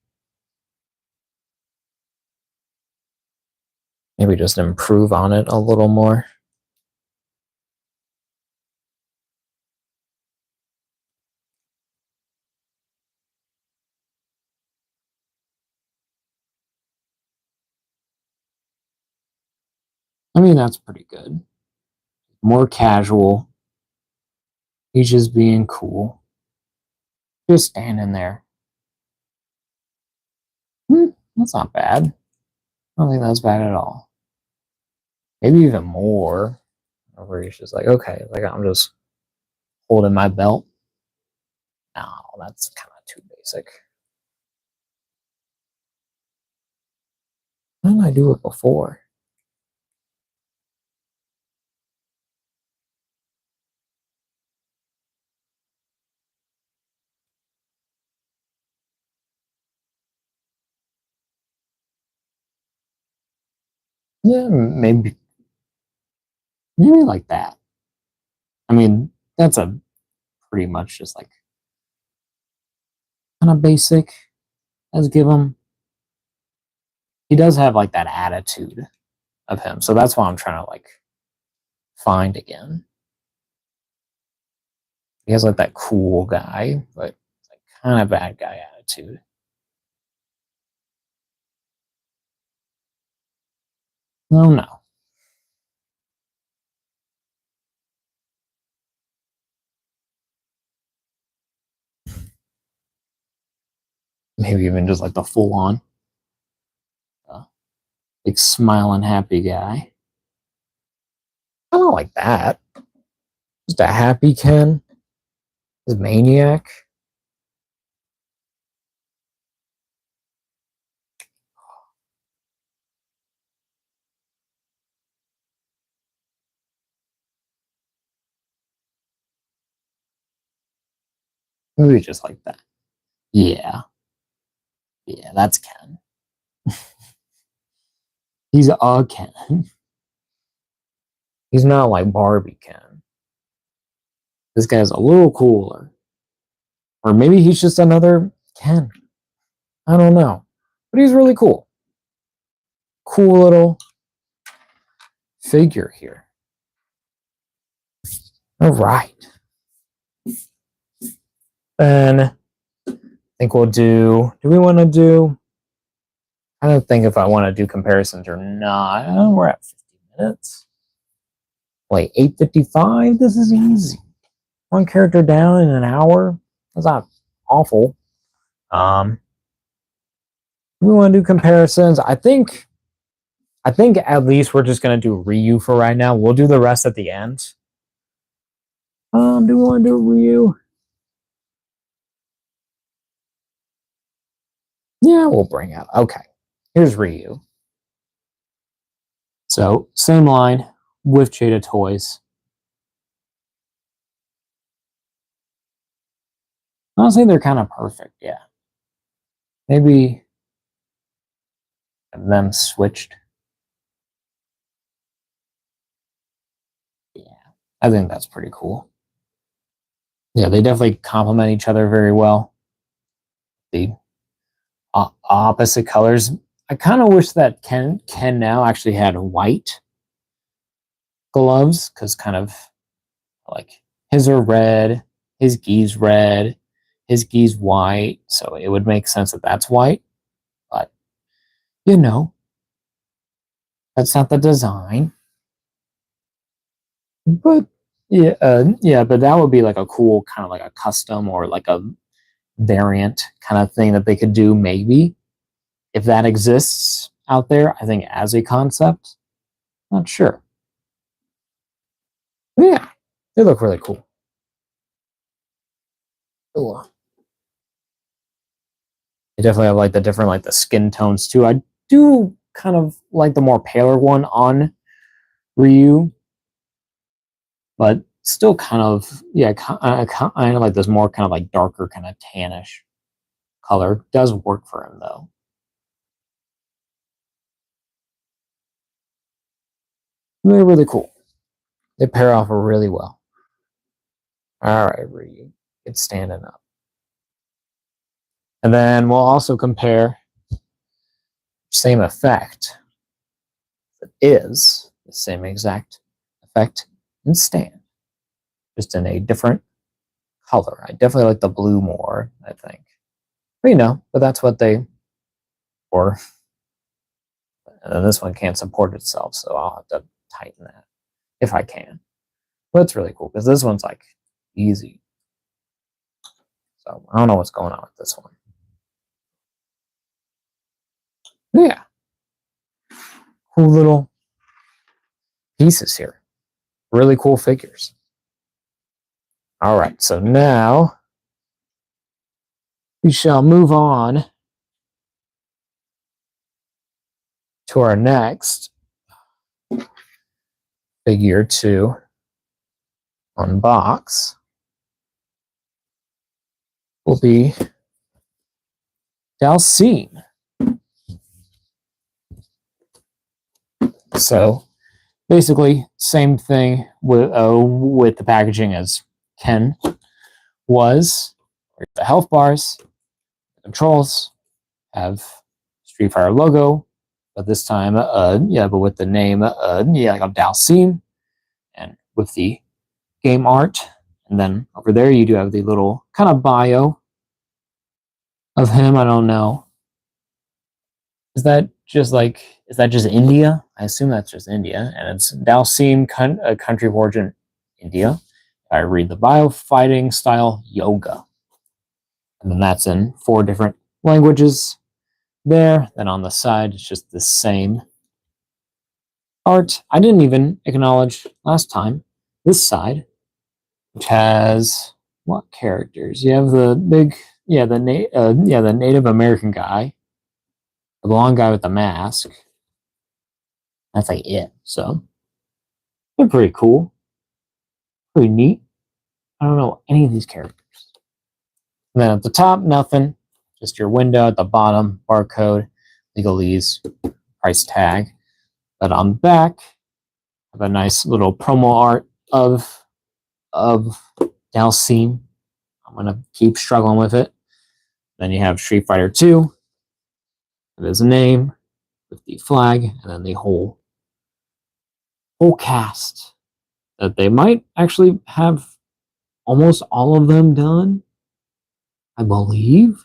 Maybe just improve on it a little more. I mean, that's pretty good. More casual. He's just being cool. Just standing there. That's not bad. I don't think that's bad at all. Maybe even more. Where he's just like, okay, like I'm just holding my belt. No, that's kind of too basic. Why didn't I do it before? Yeah, maybe like that. I mean, that's a pretty much just like kind of basic as give him. He does have like that attitude of him, so that's why I'm trying to like find again. He has like that cool guy, but like kind of bad guy attitude. Oh no. Maybe even just like the full on, like smiling happy guy. I don't like that. Just a happy Ken. This maniac. Maybe just like that. Yeah. Yeah, that's Ken. He's a Ken. He's not like Barbie Ken. This guy's a little cooler. Or maybe he's just another Ken. I don't know. But he's really cool. Cool little figure here. All right. Then I think we'll do we want to do, I don't think if I want to do comparisons or not. We're at 50 minutes. Wait, 8:55? This is easy. One character down in an hour? That's not awful. We want to do comparisons. I think at least we're just gonna do Ryu for right now. We'll do the rest at the end. Do we want to do Ryu? Yeah, we'll bring out. Okay, here's Ryu. So same line with Jada toys. Honestly, they're kind of perfect. Yeah, maybe them switched. Yeah, I think that's pretty cool. Yeah, they definitely complement each other very well. The opposite colors. I kind of wish that Ken now actually had white gloves, because kind of like his are red, his gi's red, his gi's white, so it would make sense that that's white. But you know, that's not the design. But yeah, yeah, but that would be like a cool kind of like a custom or like a variant kind of thing that they could do, maybe, if that exists out there. I think as a concept, not sure. But yeah, they look really cool. Ooh. They definitely have like the different like the skin tones too. I do kind of like the more paler one on Ryu, but still kind of, yeah, kind of like this more kind of like darker kind of tannish color. Does work for him though. They're really cool. They pair off really well. All right, Ryu, it's standing up. And then we'll also compare same effect. It is the same exact effect in stand, just in a different color. I definitely like the blue more, I think. But but that's what they, or, and then this one can't support itself, so I'll have to tighten that if I can. But it's really cool because this one's like easy. So I don't know what's going on with this one. But yeah, cool little pieces here. Really cool figures. All right, so now we shall move on to our next figure to unbox. Will be Dhalsim. So basically, same thing with the packaging as Ken was. The health bars, the controls have Street Fighter logo, but this time, but with the name, like of Dhalsim, and with the game art. And then over there, you do have the little kind of bio of him. I don't know. Is that just India? I assume that's just India, and it's Dhalsim, a country of origin, India. I read the bio, fighting style yoga, and then that's in 4 different languages there. Then on the side, it's just the same art. I didn't even acknowledge last time this side, which has what characters? You have the big, yeah, the Native American guy, the blonde guy with the mask. That's like it. So they're pretty cool, pretty neat. I don't know any of these characters. And then at the top, nothing. Just your window at the bottom, barcode, legalese, price tag. But on the back, I have a nice little promo art of Dhalsim. I'm gonna keep struggling with it. Then you have Street Fighter 2. There's a name with the flag, and then the whole cast. That they might actually have almost all of them done, I believe.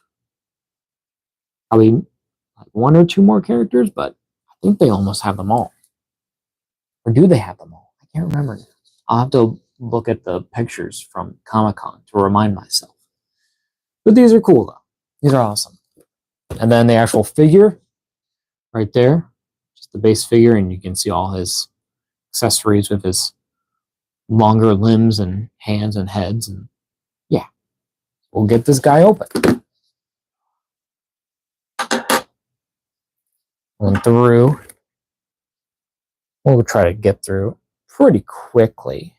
Probably like one or two more characters, but I think they almost have them all. Or do they have them all? I can't remember. I'll have to look at the pictures from Comic-Con to remind myself. But these are cool though. These are awesome. And then the actual figure right there, just the base figure, and you can see all his accessories with his longer limbs and hands and heads. And yeah, we'll get this guy open. Went through. We'll try to get through pretty quickly.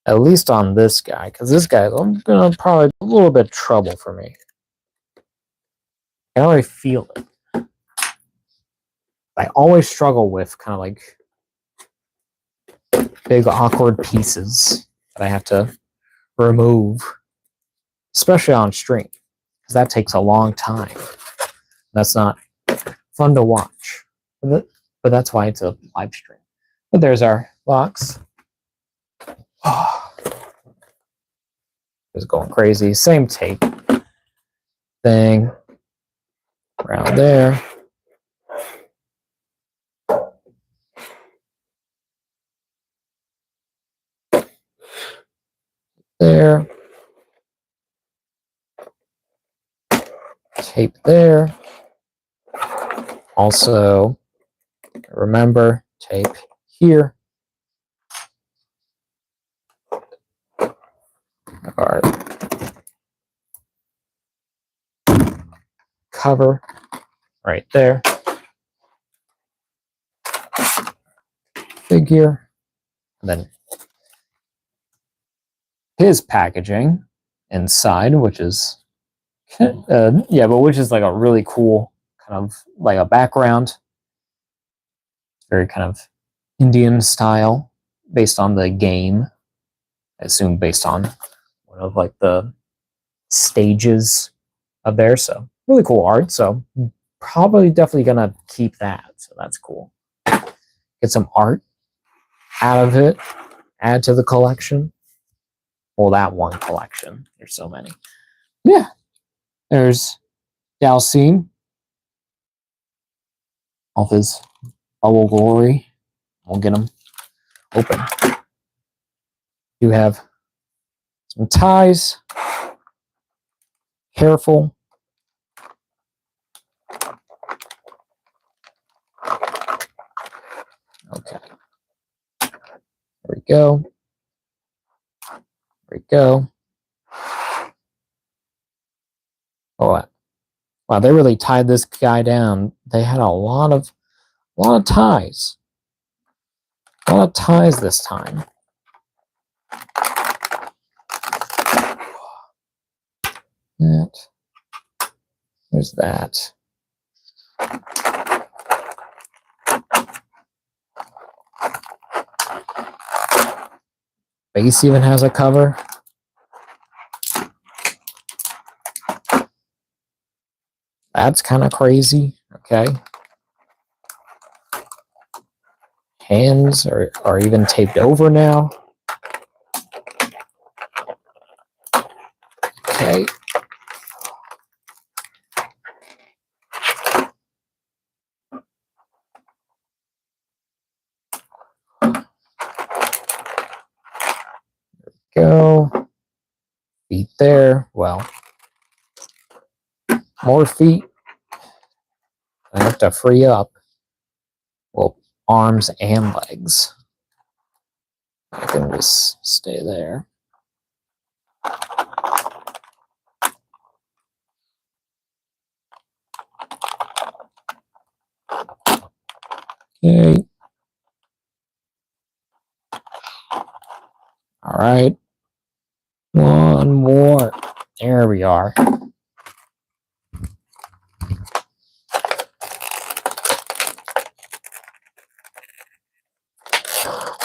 At least on this guy, because this guy, I'm gonna probably a little bit of trouble for me. I already feel it. I always struggle with kind of like big awkward pieces that I have to remove, especially on stream, because that takes a long time. That's not fun to watch, but that's why it's a live stream. But there's our box. Oh, it's going crazy. Same tape thing around there. There. Tape there. Also, remember, tape here. Our cover right there. Figure. And then his packaging inside, which is which is like a really cool kind of like a background, very kind of Indian style, based on the game. I assume based on one of like the stages of there. So really cool art. So probably definitely gonna keep that. So that's cool. Get some art out of it. Add to the collection. Well, that one collection. There's so many. Yeah. There's Dhalsim. All of his bubble glory. We'll get them open. You have some ties. Careful. Okay. There we go. There we go. Oh, wow, they really tied this guy down. They had a lot of ties. A lot of ties this time. That. There's that. Base even has a cover. That's kind of crazy. Okay. Hands are even taped over now. Okay. Go. Feet there. Well, more feet. I have to free up. Well, arms and legs. I can just stay there. Okay. All right. One more. There we are.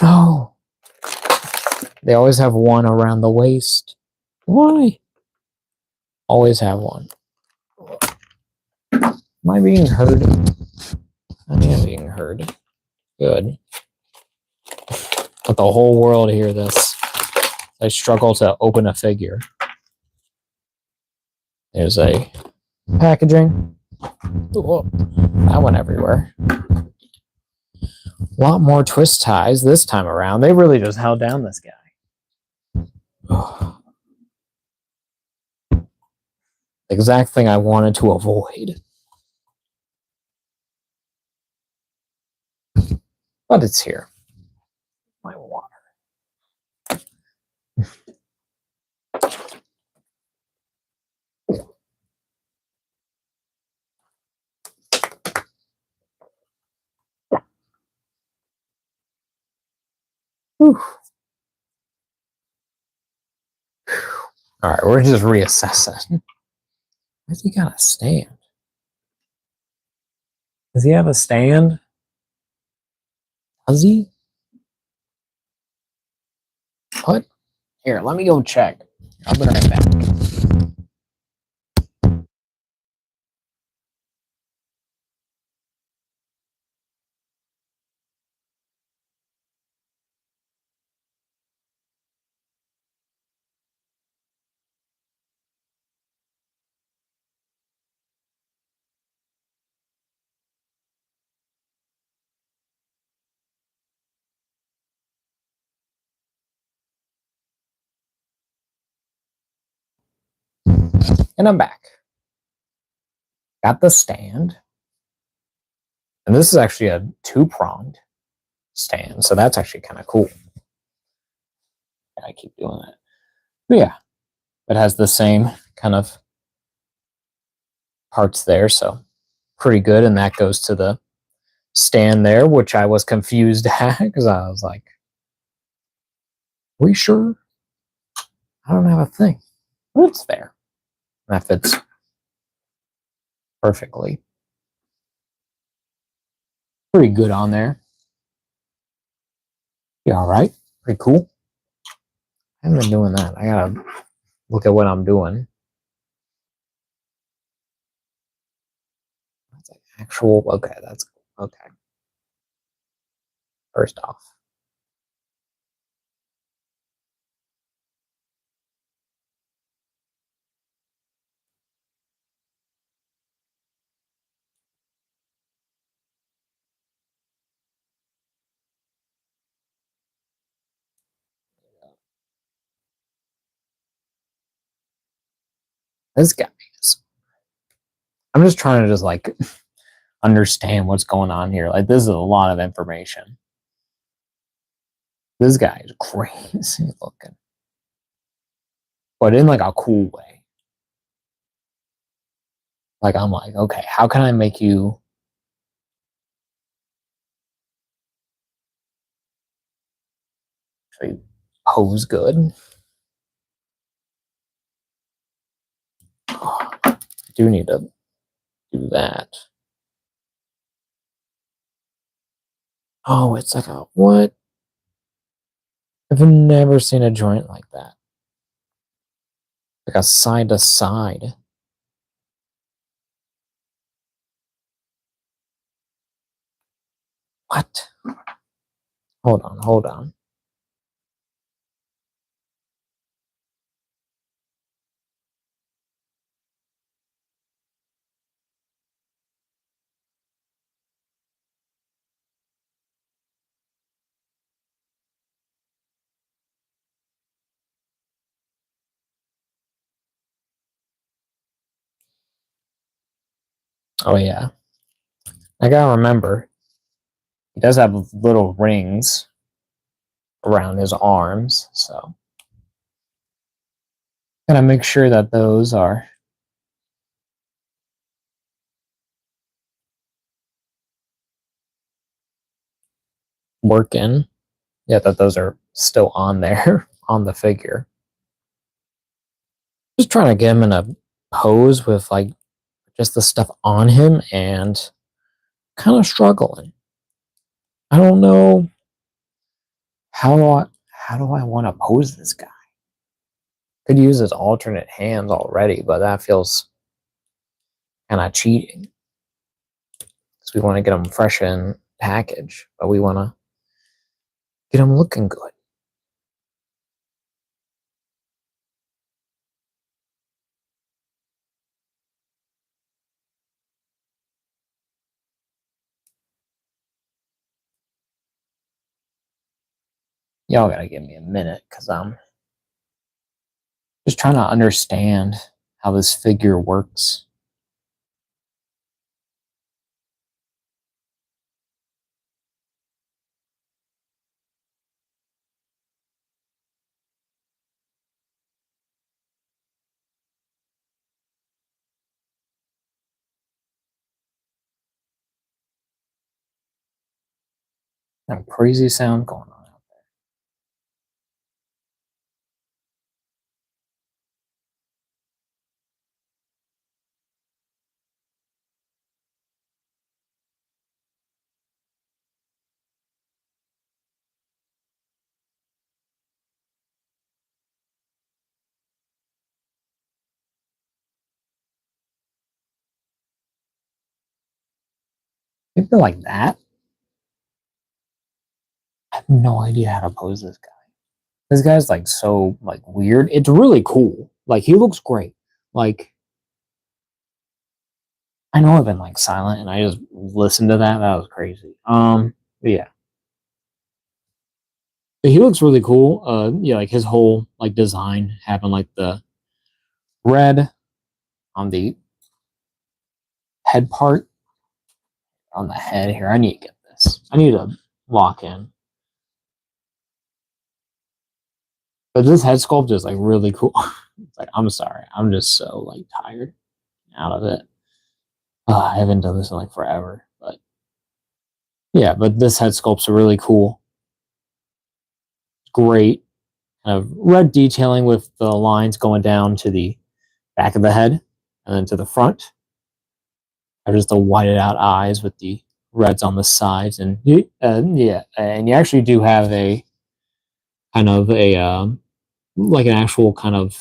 No. They always have one around the waist. Why? Always have one. Am I being heard? I am being heard. Good. Let the whole world hear this. I struggle to open a figure. There's a packaging. Ooh, that went everywhere. A lot more twist ties this time around. They really just held down this guy. Exact thing I wanted to avoid. But it's here. My water. Whew. All right, we're just reassessing. Why's he got a stand? Does he have a stand? Does he? What? Here, let me go check. I'll be right back. And I'm back. Got the stand. And this is actually a two-pronged stand, so that's actually kind of cool. I keep doing that. But yeah, it has the same kind of parts there, so pretty good. And that goes to the stand there, which I was confused at because I was like, are we sure? I don't have a thing. But it's there. That fits perfectly. Pretty good on there. Yeah, all right. Pretty cool. I haven't been doing that. I gotta look at what I'm doing. That's like actual. Okay, that's okay. First off, this guy is. I'm just trying to just like understand what's going on here. Like this is a lot of information. This guy is crazy looking, but in like a cool way. Like I'm like, okay, how can I make you actually pose good? Oh, I do need to do that. Oh, it's like a what? I've never seen a joint like that. Like a side to side. What? Hold on, hold on. Oh yeah. I gotta remember. He does have little rings around his arms, so gotta make sure that those are working. Yeah, that those are still on there on the figure. Just trying to get him in a pose with like just the stuff on him and kind of struggling. I don't know how do I want to pose this guy? Could use his alternate hands already, but that feels kind of cheating because we want to get him fresh in package, but we want to get him looking good. Y'all gotta give me a minute because I'm just trying to understand how this figure works. That crazy sound going on out there. Maybe like that. I have no idea how to pose this guy. This guy's like so like weird. It's really cool. Like he looks great. Like I know I've been like silent and I just listened to that. That was crazy. But yeah. But he looks really cool. Yeah, like his whole like design having like the red on the head part on the head here. I need to get this. I need to lock in. But this head sculpt is like really cool. It's like I'm sorry, I'm just so like tired out of it. I haven't done this in like forever, but yeah. But this head sculpt's really cool. Great, kind of red detailing with the lines going down to the back of the head and then to the front. Or just the whited out eyes with the reds on the sides, and yeah, and you actually do have a kind of a like an actual kind of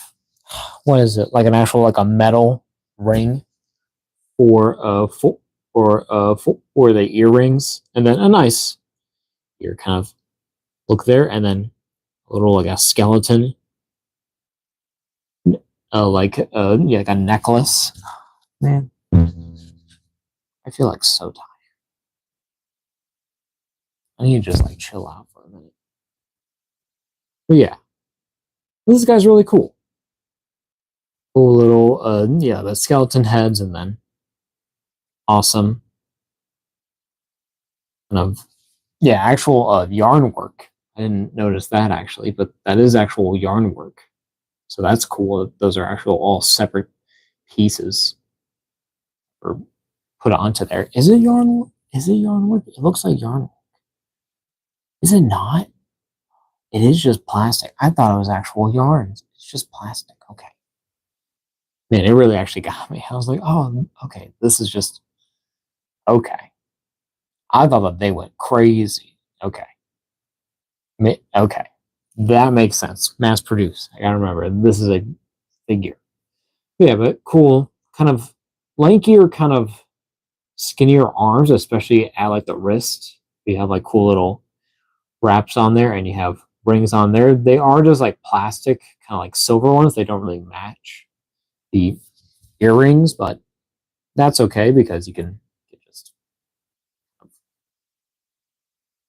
what is it like an actual like a metal ring for the earrings, and then a nice ear kind of look there, and then a little like a skeleton, yeah, like a necklace. Man, I feel like so tired. I need to just like chill out for a minute. But yeah, this guy's really cool. Cool little, yeah, the skeleton heads, and then awesome kind of, yeah, actual yarn work. I didn't notice that actually, but that is actual yarn work. So that's cool. Those are actual all separate pieces or put onto there. Is it yarn? Is it yarn work? It looks like yarn. Is it not? It is just plastic. I thought it was actual yarns. It's just plastic. Okay. Man, it really actually got me. I was like, oh, okay. This is just okay. I thought that they went crazy. Okay. Okay. That makes sense. Mass produce. I gotta remember. This is a figure. Yeah, but cool. Kind of lankier, kind of skinnier arms, especially at like the wrist. You have like cool little wraps on there and you have rings on there. They are just like plastic, kind of like silver ones. They don't really match the earrings, but that's okay because you can get just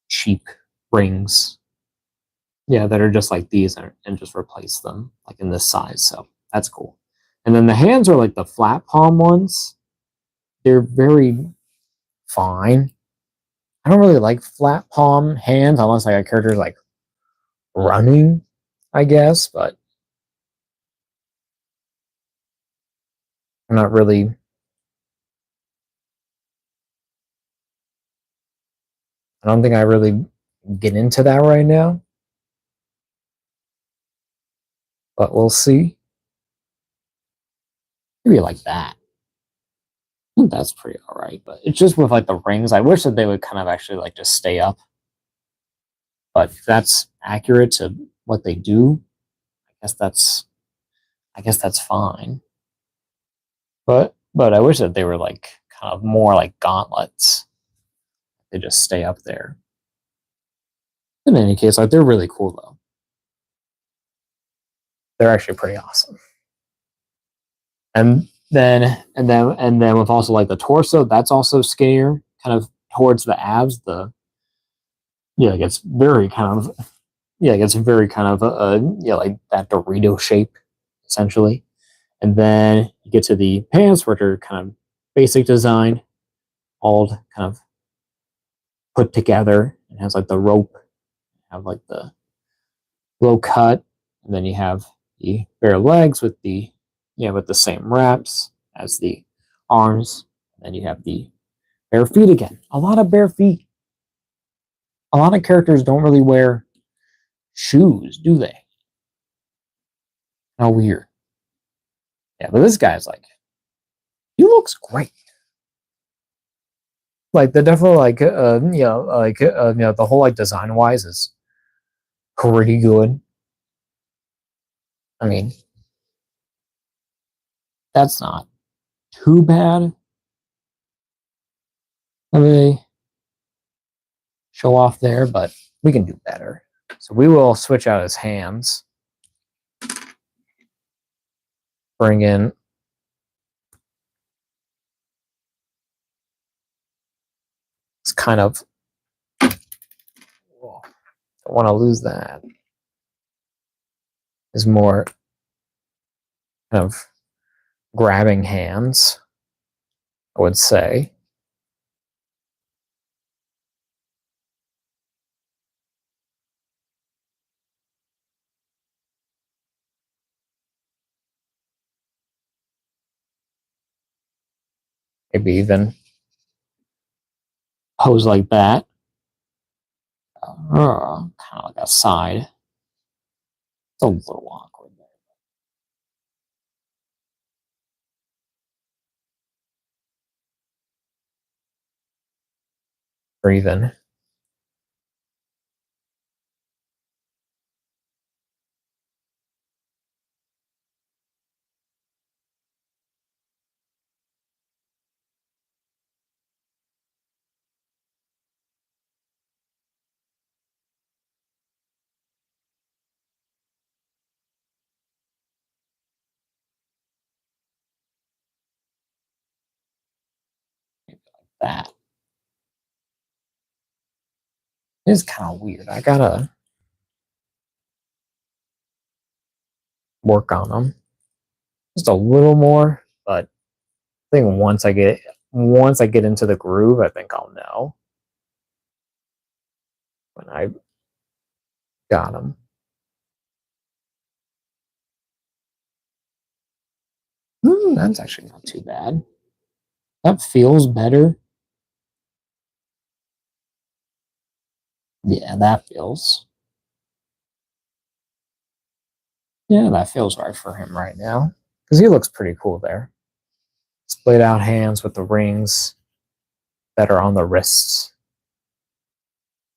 cheap rings, yeah, that are just like these and just replace them like in this size. So that's cool. And then the hands are like the flat palm ones. They're very fine. I don't really like flat palm hands unless like a character's like running, I guess, but I'm not really. I don't think I really get into that right now, but we'll see. Maybe like that. I think that's pretty all right, but it's just with like the rings. I wish that they would kind of actually like just stay up, but if that's accurate to what they do, I guess that's I guess that's fine. But I wish that they were like kind of more like gauntlets. They just stay up there. In any case, like they're really cool though. They're actually pretty awesome. And then with also like the torso, that's also skinnier, kind of towards the abs. The yeah, it gets very kind of yeah, it gets very kind of yeah, like that Dorito shape essentially. And then you get to the pants, which are kind of basic design, all kind of put together. It has like the rope, have like the low cut, and then you have the bare legs with the with the same wraps as the arms. And then you have the bare feet again. A lot of bare feet. A lot of characters don't really wear shoes, do they? How weird. Yeah, but this guy's like, he looks great. Like the definitely like the whole like design wise is pretty good. I mean, that's not too bad. Let me show off there, but we can do better. So we will switch out his hands. Bring in it's kind of don't want to lose that. Is more kind of grabbing hands, I would say. Maybe even pose like that. Kind of like a side. It's a little awkward there. Or even that. It's kind of weird. I gotta work on them just a little more, but I think once I get into the groove, I think I'll know when I got them. That's actually not too bad. That feels better. Yeah, that feels. Yeah, that feels right for him right now because he looks pretty cool there. Splayed out hands with the rings that are on the wrists.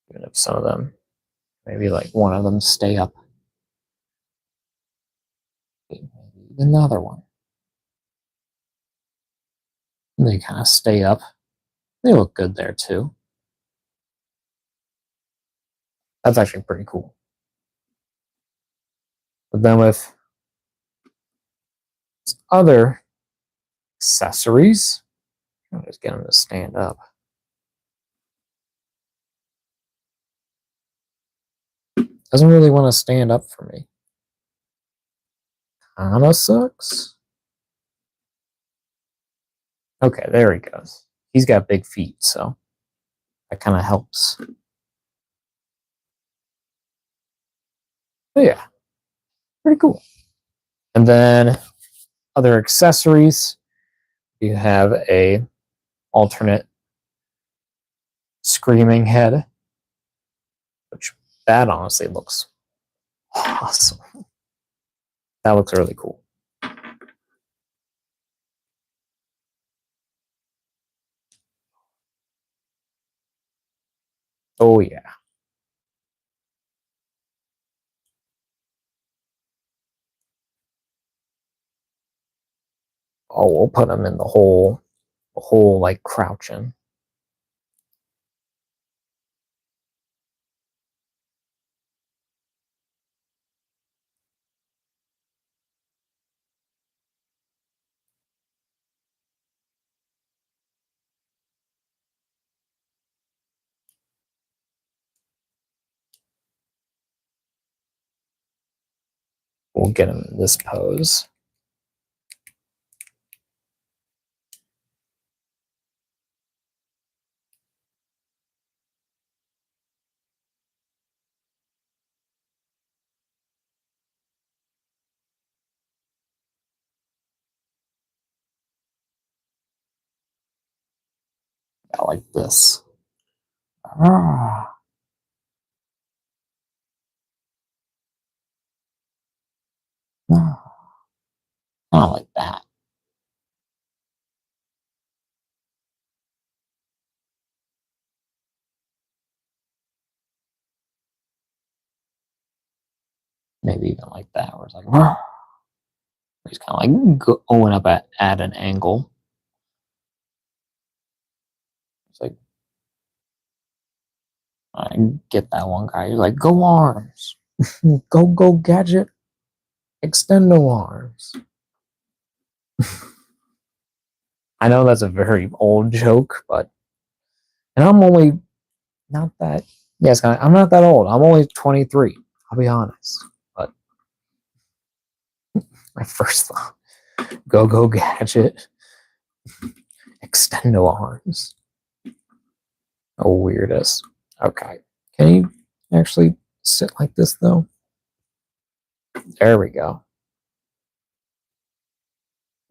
Even if some of them, maybe like one of them stay up. Maybe another one. And they kind of stay up. They look good there too. That's actually pretty cool. But then with other accessories, I'll just get them to stand up. Doesn't really want to stand up for me. Kinda sucks. Okay, there he goes. He's got big feet, so That kind of helps. But yeah, pretty cool. And then other accessories, you have a alternate screaming head, which that honestly looks awesome. That looks really cool. Oh yeah. Oh, we'll put him in the whole like crouching. We'll get him in this pose. Yeah, like this. Ah. Kind of like that. Maybe even like that, where it's like, he's kind of like going up at an angle. It's like, I get that one guy. You're like, go arms, go gadget, extendo arms. I know that's a very old joke, but and I'm only not that. Yes, I'm not that old. I'm only 23. I'll be honest. But my first thought, go gadget, extendo arms. Oh, weirdest. Okay. Can you actually sit like this though? There we go.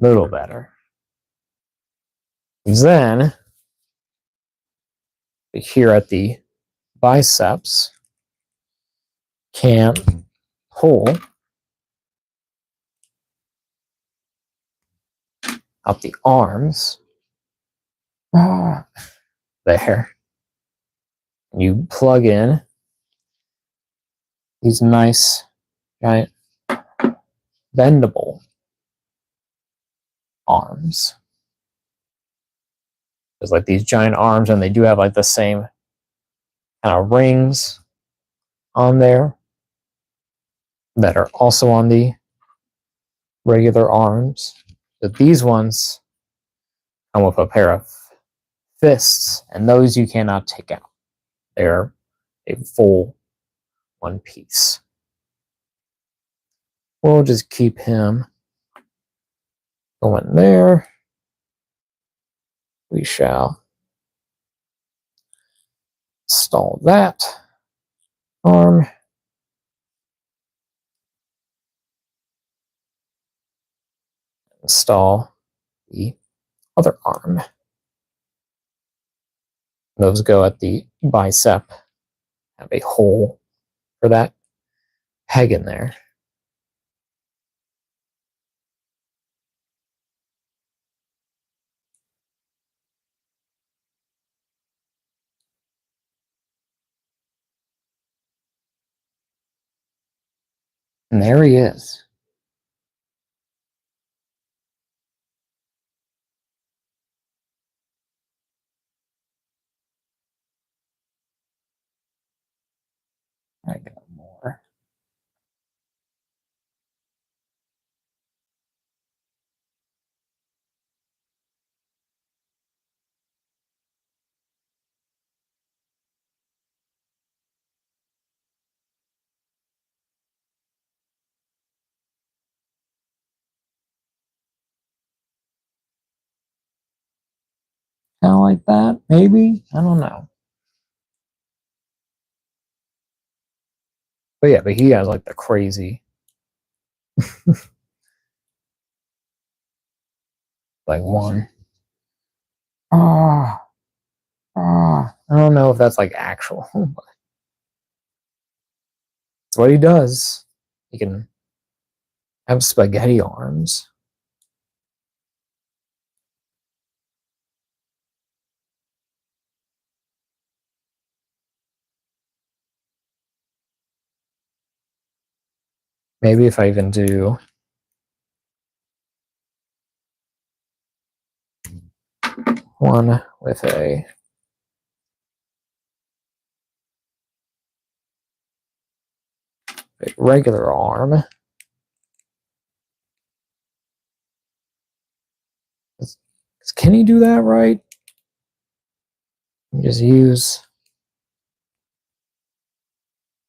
A little better. Then here at the biceps can pull out the arms. There. You plug in these nice giant bendable arms. There's like these giant arms, and they do have like the same kind of rings on there that are also on the regular arms. But these ones come with a pair of fists, and those you cannot take out. They're a full one piece. We'll just keep him going there. We shall install that arm. Install the other arm. Those go at the bicep. Have a hole for that peg in there. And there he is. I got more. Kind of like that, maybe? I don't know. But yeah, but he has like the crazy, like one. Ah, I don't know if that's like actual, but it's what he does. He can have spaghetti arms. Maybe if I even do one with a regular arm. Can he do that right? Just use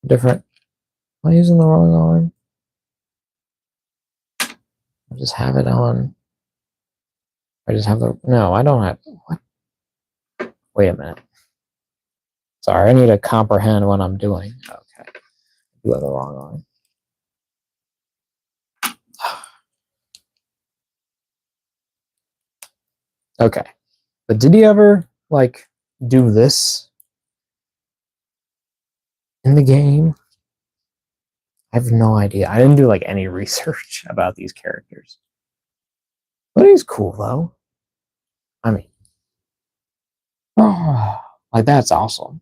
different. Am I using the wrong arm? I just have it on. I just have the. No, I don't have. What? Wait a minute. Sorry, I need to comprehend what I'm doing. Okay. You have the wrong arm. Okay. But did he ever, like, do this in the game? I have no idea. I didn't do, like, any research about these characters. But he's cool, though. I mean, oh, like, that's awesome.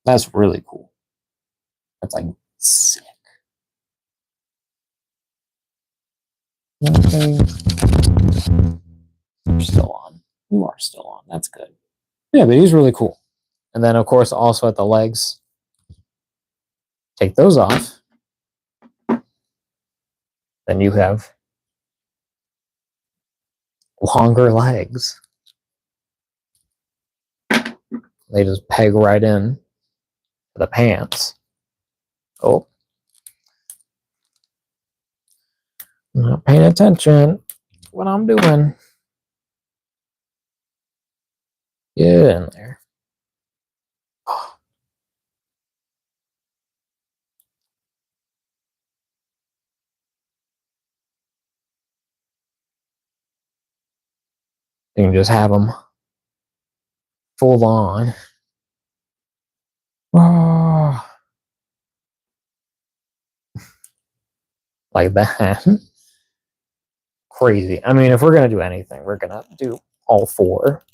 That's really cool. That's, like, sick. Okay. You're still on. You are still on. That's good. Yeah, but he's really cool. And then, of course, also at the legs, take those off. Then you have longer legs. They just peg right in to the pants. Oh. I'm not paying attention to what I'm doing. Get in there. You can just have them full on. Oh. Like that. Crazy. I mean, if we're going to do anything, we're going to do all four.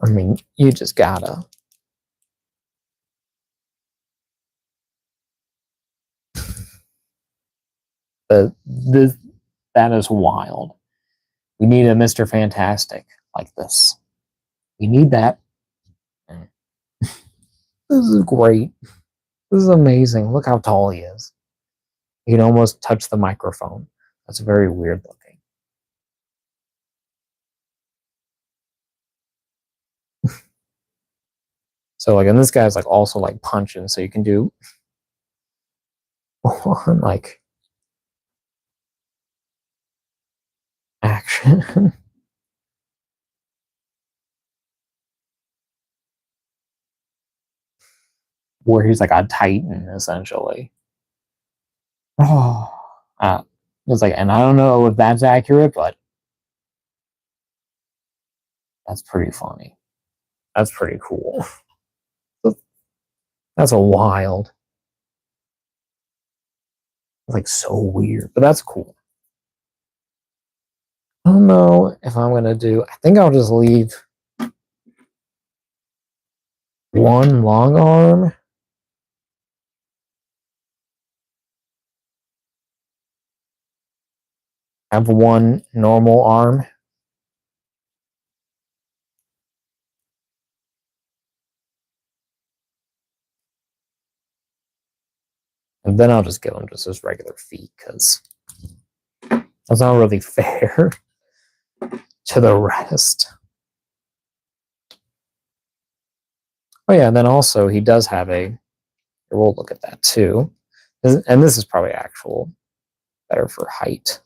I mean, you just gotta. That is wild. We need a Mr. Fantastic like this. We need that. This is great. This is amazing. Look how tall he is. He can almost touch the microphone. That's very weird looking. So like, and this guy's like also like punching, so you can do like action. Where he's like a titan essentially. Oh, it's like, and I don't know if that's accurate, but that's pretty funny. That's pretty cool. That's a wild. It's like so weird, but that's cool. I don't know if I'm gonna do. I think I'll just leave one long arm. Have one normal arm. And then I'll just give him just his regular feet because that's not really fair to the rest. Oh yeah, and then also he does have a. We'll look at that too, and this is probably actual better for height.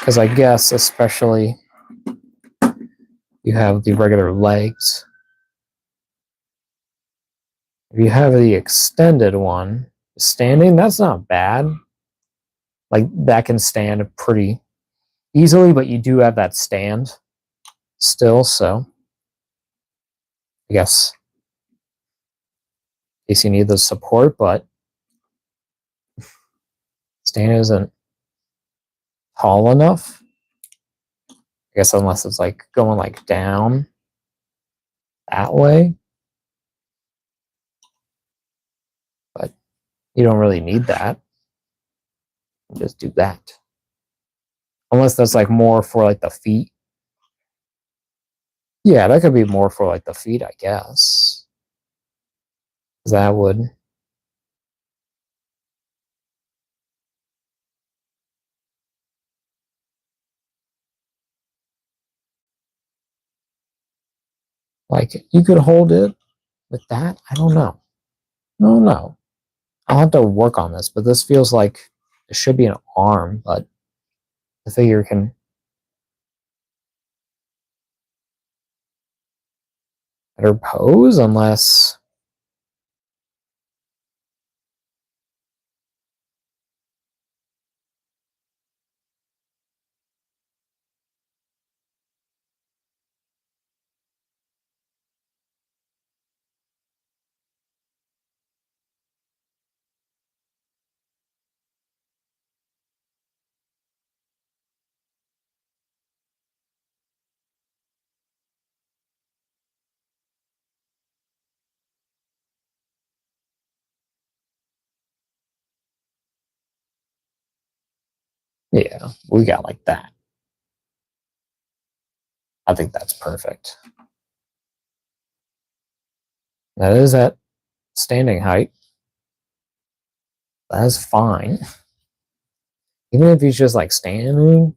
Because I guess especially you have the regular legs. If you have the extended one, standing, that's not bad. Like that can stand pretty easily, but you do have that stand still, so I guess in case you need the support, but stand isn't tall enough. I guess unless it's like going like down that way. But you don't really need that. Just do that. Unless that's like more for like the feet. Yeah, that could be more for like the feet, I guess. That would. Like, you could hold it with that? I don't know. No. I'll have to work on this, but this feels like it should be an arm, but the figure can better pose unless. Yeah, we got like that. I think that's perfect. That is at standing height. That is fine. Even if he's just like standing.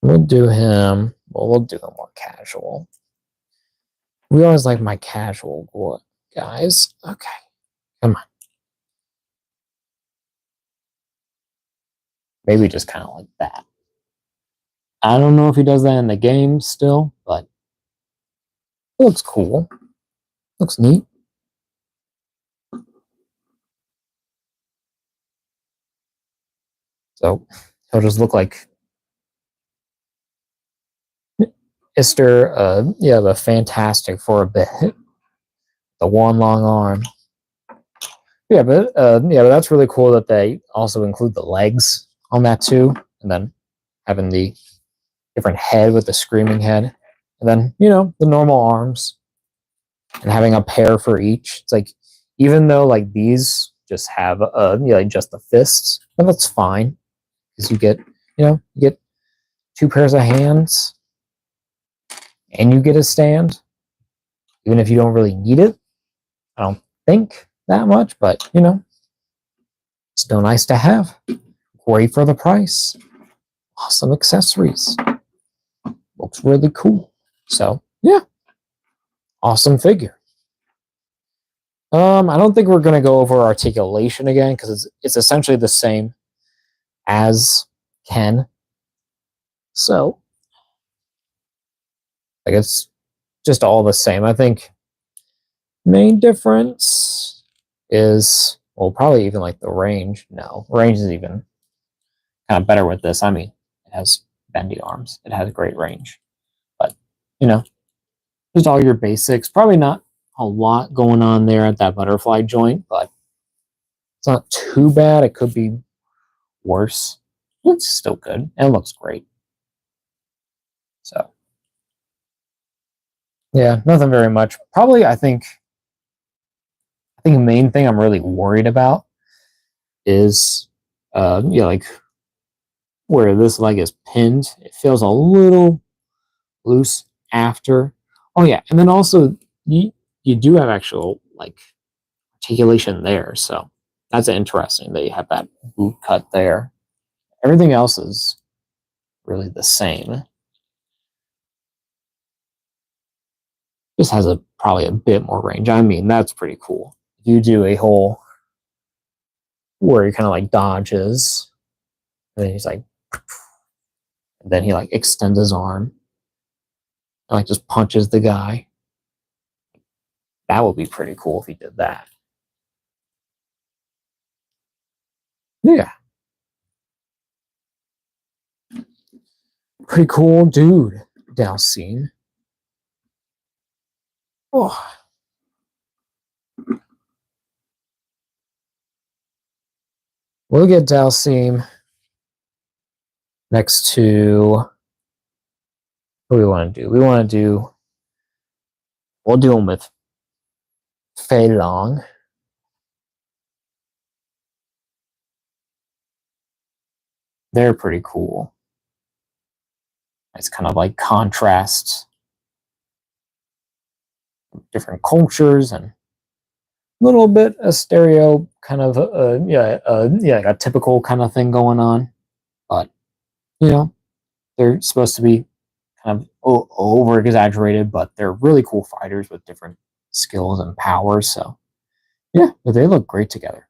We'll do him. Well, we'll do him more casual. We always like my casual guys. Okay, come on. Maybe just kind of like that. I don't know if he does that in the game still, but it looks cool. Looks neat. So he'll just look like Mr. The Fantastic for a bit. The one long arm. But that's really cool that they also include the legs on that too, and then having the different head with the screaming head, and then the normal arms, and having a pair for each. It's like even though like these just have like just the fists, but that's fine because you get two pairs of hands, and you get a stand, even if you don't really need it. I don't think that much, but still nice to have. Great for the price. Awesome accessories. Looks really cool. So yeah, awesome figure. I don't think we're gonna go over articulation again because it's essentially the same as Ken. So like it's just all the same. I think main difference is probably even like the range. No, range is even kind of better with this. I mean, it has bendy arms. It has great range. But just all your basics. Probably not a lot going on there at that butterfly joint, but it's not too bad. It could be worse. It's still good and it looks great. So yeah, nothing very much. Probably I think I think the main thing I'm really worried about is, like where this leg is pinned. It feels a little loose after. Oh yeah, and then also you do have actual like articulation there, so that's interesting that you have that boot cut there. Everything else is really the same. Just has a probably a bit more range. I mean, that's pretty cool. You do a whole where he kind of like dodges, and then he's like, and then he like extends his arm and like just punches the guy. That would be pretty cool if he did that. Yeah, pretty cool dude, Dhalsim. Oh, we'll get Dhalsim next to what do we want to do? We want to do. We'll do him with Fei Long. They're pretty cool. It's kind of like contrasts different cultures and a little bit a stereo kind of like a typical kind of thing going on, but they're supposed to be kind of over exaggerated, but they're really cool fighters with different skills and powers. So yeah, but they look great together.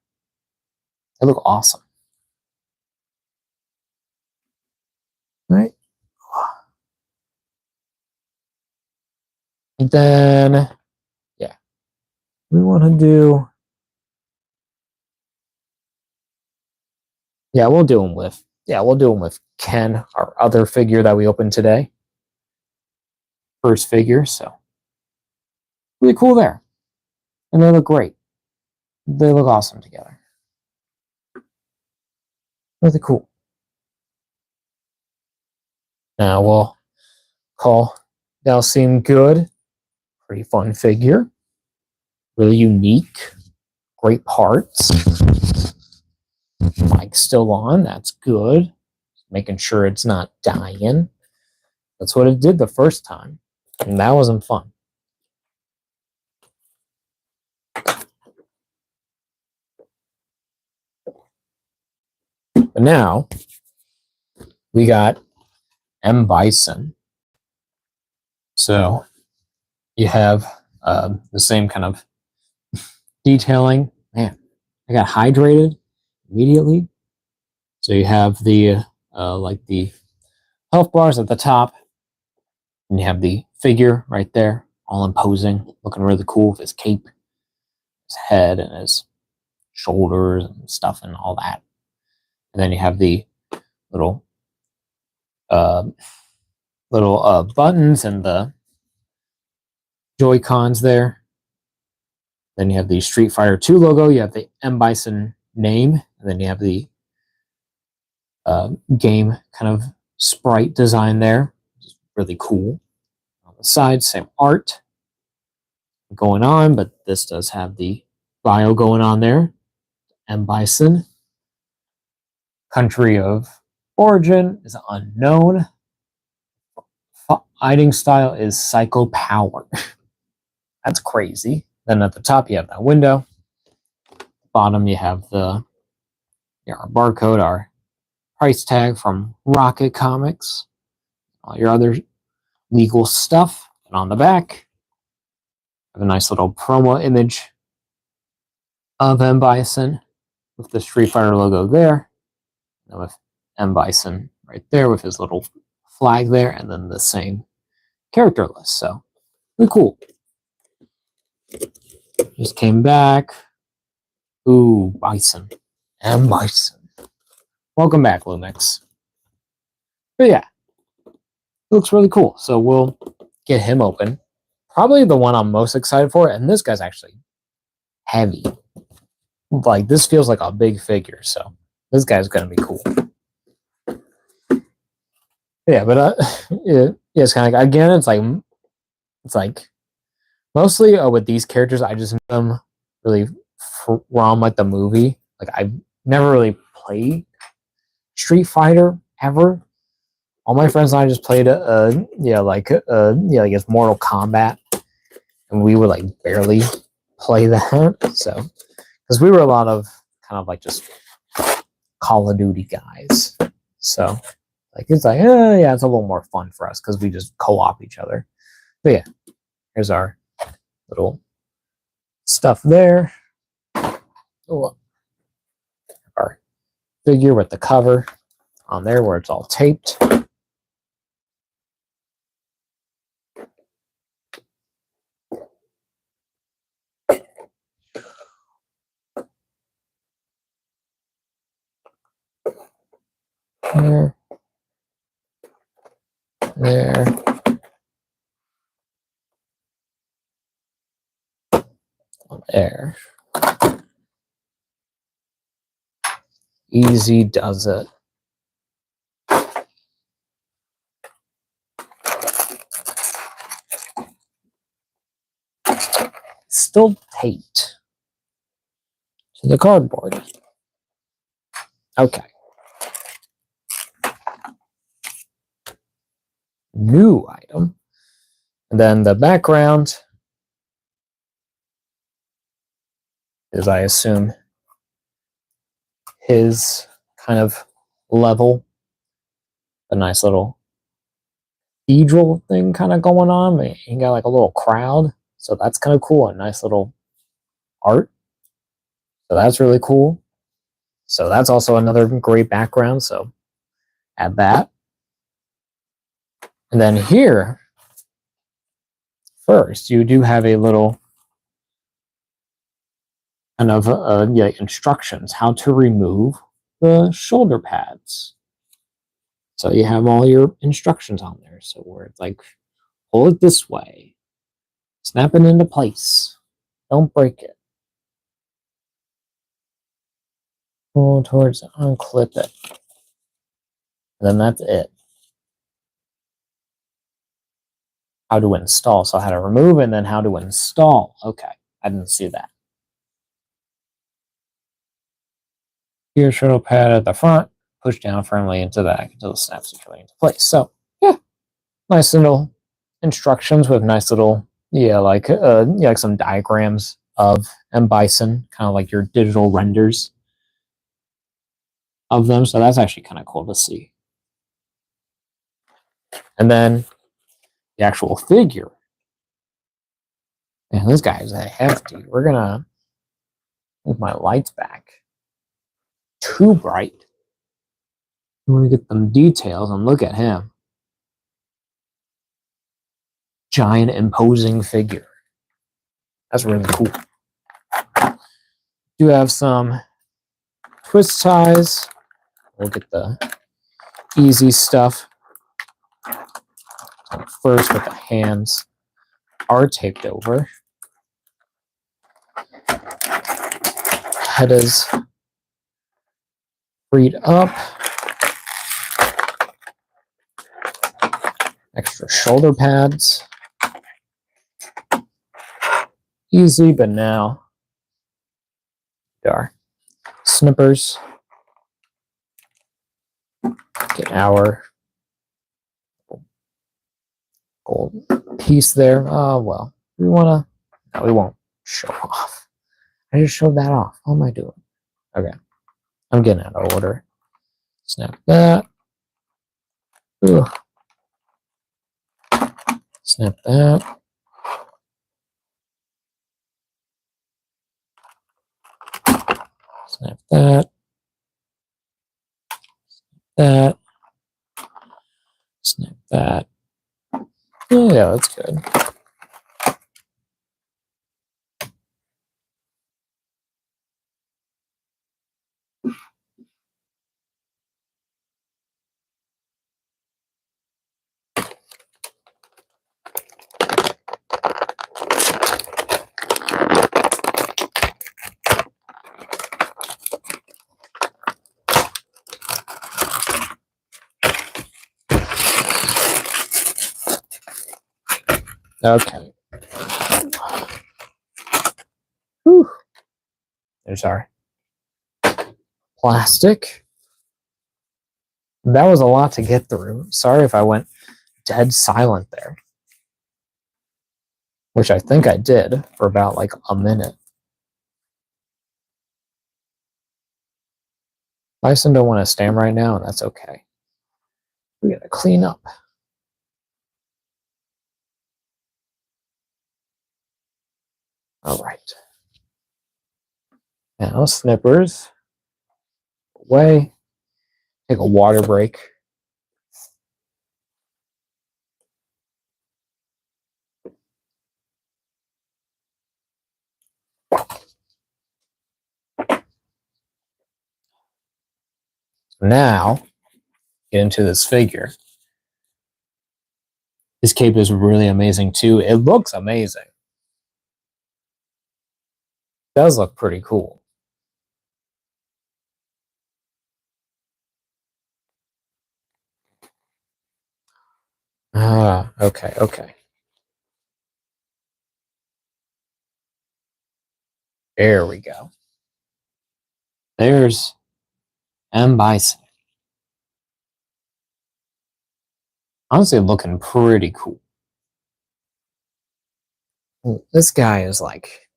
They look awesome. Right. And then yeah, we want to do we'll do them with Ken, our other figure that we opened today. First figure, so really cool there. And they look great. They look awesome together. Really cool. Now we'll call Dhalsim good. Pretty fun figure. Really unique. Great parts. Mic's still on. That's good. Making sure it's not dying. That's what it did the first time. And that wasn't fun. But now we got Bison. So you have the same kind of detailing. Man, I got hydrated immediately. So you have the like the health bars at the top, and you have the figure right there, all imposing, looking really cool with his cape, his head, and his shoulders and stuff, and all that. And then you have the little uh, buttons and the Joy Cons there. Then you have the Street Fighter 2 logo. You have the Bison name, and then you have the game kind of sprite design there, which is really cool. On the side, same art going on, but this does have the bio going on there. Bison. Country of origin is unknown. Fighting style is Psycho Power. That's crazy. Then at the top you have that window. Bottom you have our barcode, our price tag from Rocket Comics, all your other legal stuff. And on the back, have a nice little promo image of Bison with the Street Fighter logo there, and with Bison right there with his little flag there, and then the same character list. So really cool. Just came back. Ooh, Bison. Bison. Welcome back, Lumix. But yeah, it looks really cool. So we'll get him open. Probably the one I'm most excited for, and this guy's actually heavy. Like, this feels like a big figure, so this guy's gonna be cool. Yeah, but it's kind of like, again, it's like mostly with these characters, I just know them really from like the movie. Like I've never really played Street Fighter ever. All my friends and I just played like it's Mortal Kombat, and we would like barely play that. So because we were a lot of kind of like just Call of Duty guys. So like it's like yeah, it's a little more fun for us because we just co-op each other. But yeah, here's our little stuff there. Oh, our figure with the cover on there where it's all taped. There. There. There. Easy does it. Still taped to the cardboard. Okay. New item. And then the background is, I assume, his kind of level. A nice little cathedral thing kind of going on. He got like a little crowd. So that's kind of cool. A nice little art. So that's really cool. So that's also another great background. So add that. And then here, first, you do have a little kind of instructions how to remove the shoulder pads. So you have all your instructions on there. So where it's like, pull it this way, snap it into place, don't break it. Pull towards, unclip it. And then that's it. How to install. So how to remove and then how to install. Okay, I didn't see that. Here, shoulder pad at the front, push down firmly into the back until it snaps securely into place. So yeah, nice little instructions with nice little like some diagrams of Bison, kind of like your digital renders of them. So that's actually kind of cool to see. And then the actual figure. Man, this guy is hefty. We're gonna move my lights back. Too bright. I want to get them details and look at him. Giant imposing figure. That's really cool. Do have some twist ties. We'll get the easy stuff. First, with the hands are taped over. Head is freed up. Extra shoulder pads. Easy, but now there are snippers. Get our gold piece there. Oh, well, we want to, no, we won't show off. I just showed that off. What am I doing? Okay, I'm getting out of order. Snap that. Ugh. Snap that. Snap that. That. Snap that. Oh, yeah, that's good. Okay. Whew. There's our plastic. That was a lot to get through. Sorry if I went dead silent there. Which I think I did for about like a minute. Bison don't want to stand right now, and that's okay. We gotta clean up. All right. Now, snippers. Away. Take a water break. Now, get into this figure. His cape is really amazing too. It looks amazing. It does look pretty cool. Okay. There we go. There's Bison. Honestly, looking pretty cool. This guy is like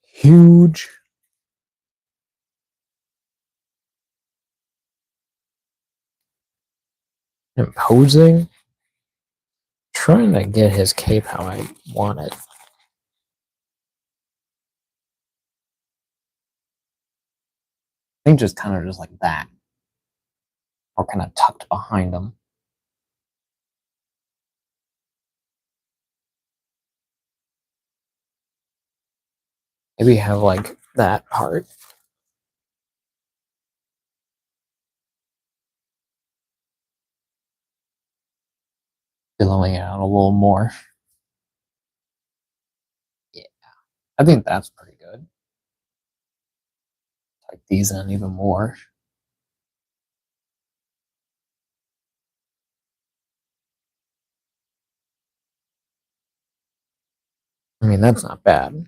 huge. Imposing. Trying to get his cape how I want it. I think just kind of just like that. Or kind of tucked behind him. Maybe have like that part. Billowing out a little more. Yeah, I think that's pretty good. Like these in even more. I mean, that's not bad.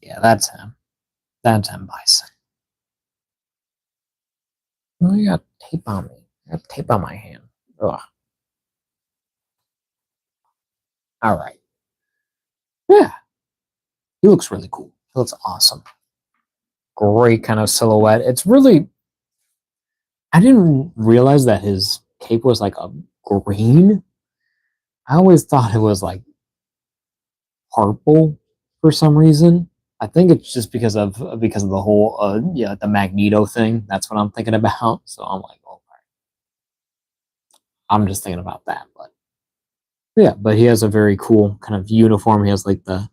Yeah, that's him. That's him, Bison. Oh, I got tape on me. I got tape on my hand. Ugh. All right. Yeah. He looks really cool. He looks awesome. Great kind of silhouette. It's really, I didn't realize that his cape was like a green. I always thought it was like purple for some reason. I think it's just because of the whole the Magneto thing. That's what I'm thinking about. So I'm like, oh, I'm just thinking about that. But yeah, but he has a very cool kind of uniform. He has like the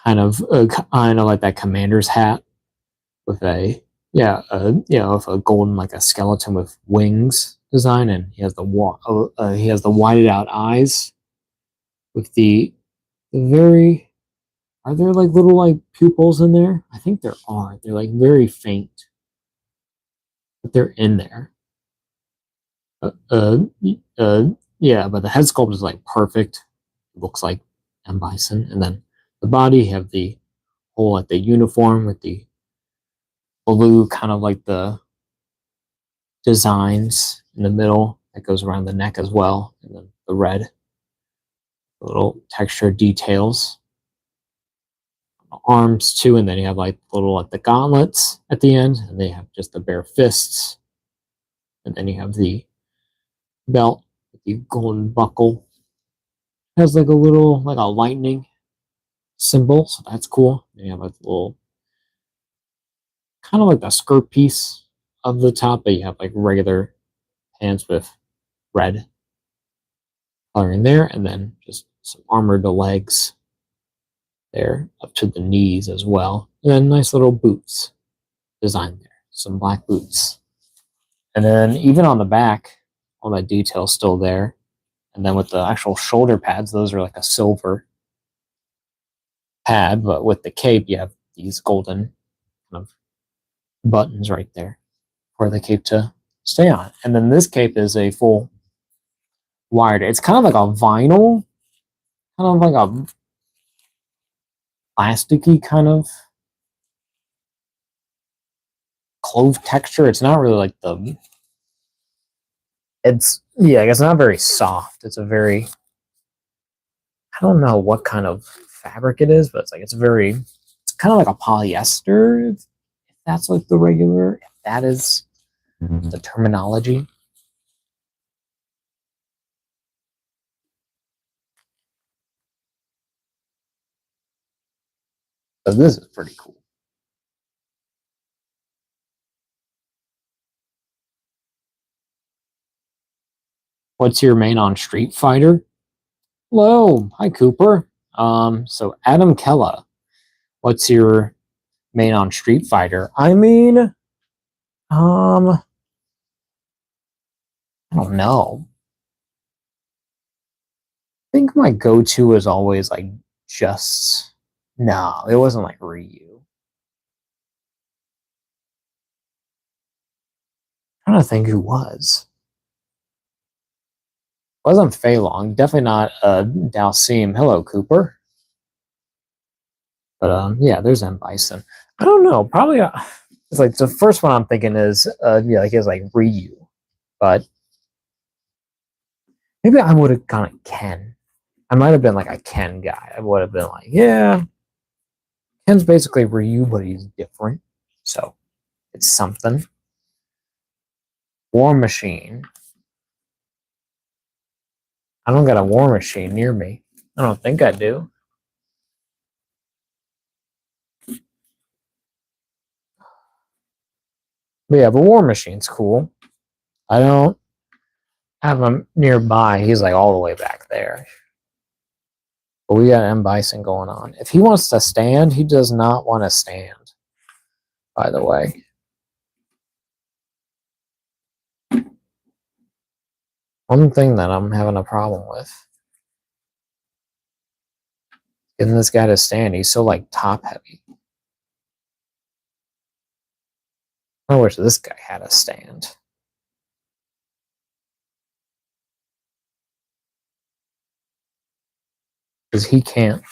kind of like that commander's hat with a with a golden like a skeleton with wings design, and he has the whited out eyes with the very. Are there like little like pupils in there? I think there are. They're like very faint, but they're in there. Uh, uh, yeah, but the head sculpt is like perfect. It looks like M Bison, and then the body you have the whole like the uniform with the blue kind of like the designs in the middle that goes around the neck as well, and then the red little texture details arms too, and then you have like little like the gauntlets at the end, and they have just the bare fists, and then you have the belt with the golden buckle. It has like a little like a lightning symbol, so that's cool. And you have like a little kind of like the skirt piece of the top, but you have like regular pants with red coloring there, and then just some armored legs there up to the knees as well. And then nice little boots design there, some black boots. And then even on the back, all that detail still there. And then with the actual shoulder pads, those are like a silver pad, but with the cape, you have these golden kind of buttons right there for the cape to stay on. And then this cape is a full wired. It's kind of like a vinyl, kind of like a plasticky kind of clove texture. It's not really like the. It's yeah, it's not very soft. It's a very. I don't know what kind of fabric it is, but it's like it's very. It's kind of like a polyester. If that's like the regular. If that is the terminology. So this is pretty cool. What's your main on Street Fighter? Hello, hi Cooper. So Adam Kella, what's your main on Street Fighter? I don't know. I think my go-to is always like just no, it wasn't like Ryu. I'm trying to think who was. Wasn't Fei Long. Definitely not Dhalsim. Hello, Cooper. But yeah, there's M Bison. I don't know. Probably it's like the first one I'm thinking is yeah, like is like Ryu. But maybe I would have gone Ken. I might have been like a Ken guy. I would have been like, yeah, Ken's basically Ryu, but he's different. So it's something. War Machine. I don't got a War Machine near me. I don't think I do. But yeah, the War Machine's cool. I don't have him nearby. He's like all the way back there. But we got M Bison going on. If he wants to stand, he does not want to stand. By the way, one thing that I'm having a problem with getting this guy to stand. He's so like top heavy. I wish this guy had a stand because he can't.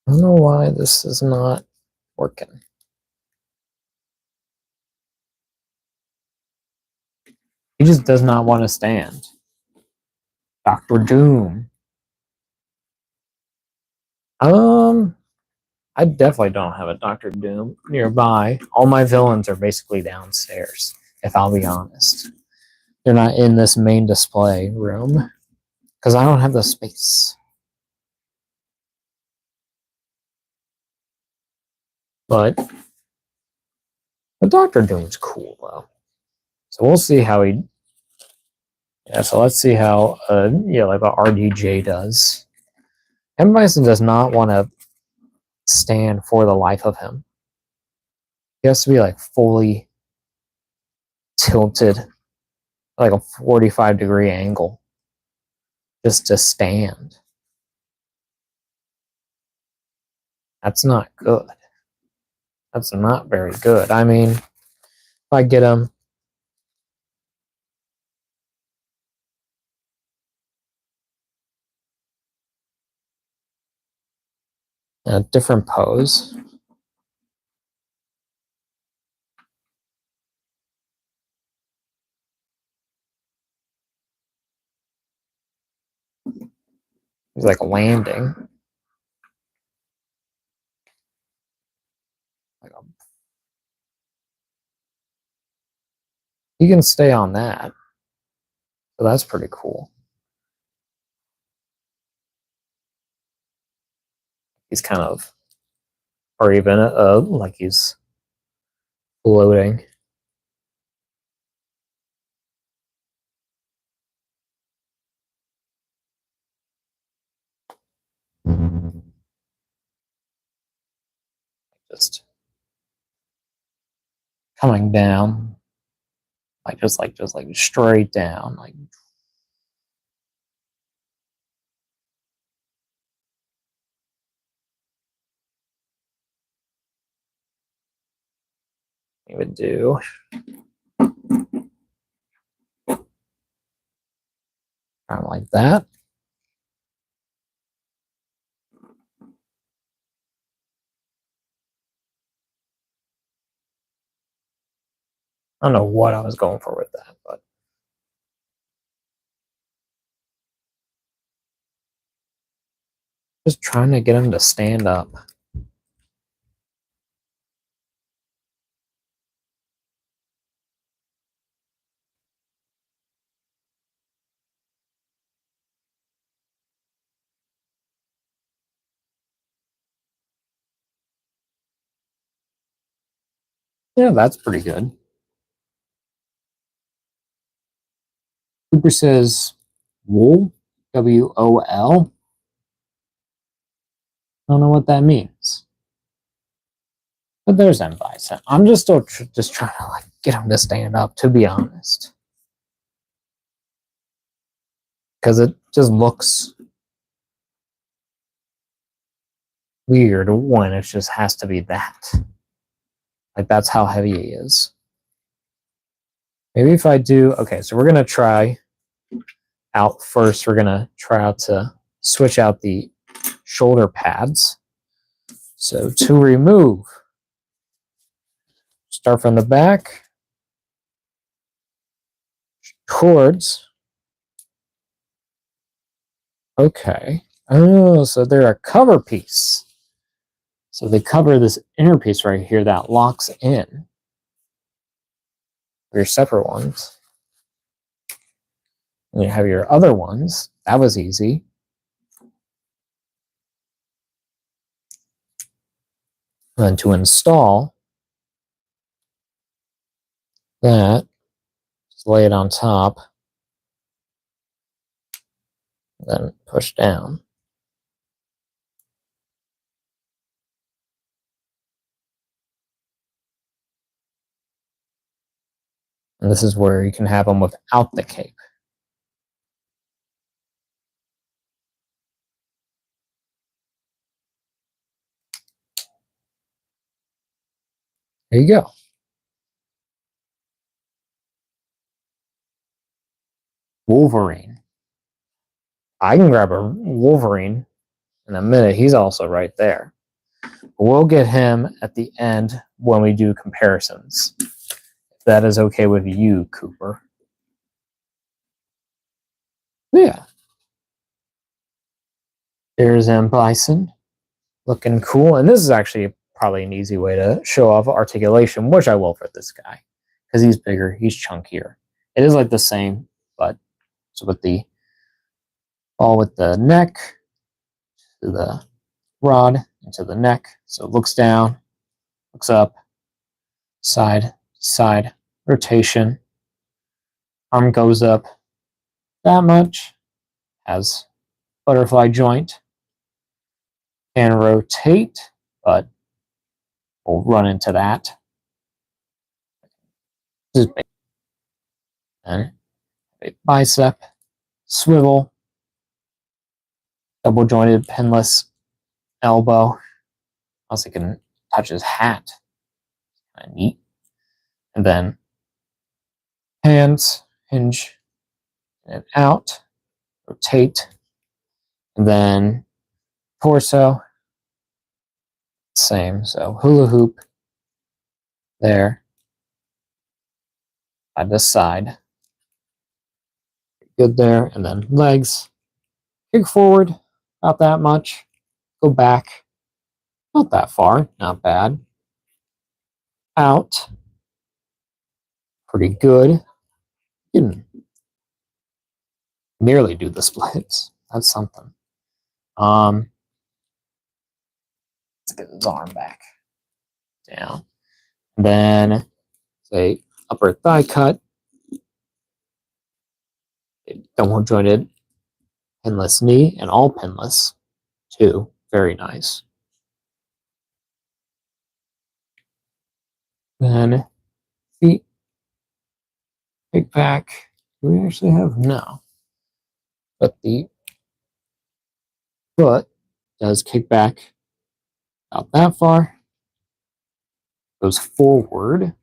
I don't know why this is not working. He just does not want to stand. Doctor Doom. Um, I definitely don't have a Doctor Doom nearby. All my villains are basically downstairs, if I'll be honest. They're not in this main display room because I don't have the space. But the Doctor Doom's cool though. So we'll see how he. Yeah, so let's see how yeah, like what RDJ does. M Bison does not want to stand for the life of him. He has to be like fully tilted, like a 45-degree angle, just to stand. That's not good. That's not very good. I mean, if I get him in a different pose, he's like landing. Like he can stay on that. So that's pretty cool. He's kind of, or even like he's floating. Just coming down, just straight down, like. Even do kind of like that. I don't know what I was going for with that, but just trying to get him to stand up. Yeah, that's pretty good. Cooper says wool, WOL. I don't know what that means. But there's M Bison. I'm just still just trying to like get him to stand up, to be honest, because it just looks weird when it just has to be that. Like that's how heavy he is. Maybe if I do, okay, so we're gonna try out first. We're gonna try out to switch out the shoulder pads. So to remove, start from the back towards. Okay. Oh, so they're a cover piece. So they cover this inner piece right here that locks in. Your separate ones. And you have your other ones. That was easy. And then to install that, just lay it on top, then push down. And this is where you can have them without the cape. There you go. Wolverine. I can grab a Wolverine in a minute. He's also right there. We'll get him at the end when we do comparisons. If that is okay with you, Cooper. Yeah. There's M. Bison. Looking cool. And this is actually probably an easy way to show off articulation, which I will for this guy. Because he's bigger, he's chunkier. It is like the same, but so with the all with the neck to the rod into the neck. So it looks down, looks up, side, side, rotation. Arm goes up that much, has butterfly joint, can rotate, but we'll run into that. And a bicep, swivel, double jointed pinless elbow. Also can touch his hat. Kind of neat. And then hands, hinge, and out, rotate. And then torso, same. So hula hoop there, side to side. Good there. And then legs, kick forward, not that much. Go back, not that far, not bad. Out, pretty good. You can nearly do the splits. That's something. Let's get his arm back down. And then say upper thigh cut, double jointed pinless knee, and all pinless too. Very nice. Then kick back. Do we actually have? No. But the foot does kick back about that far. Goes forward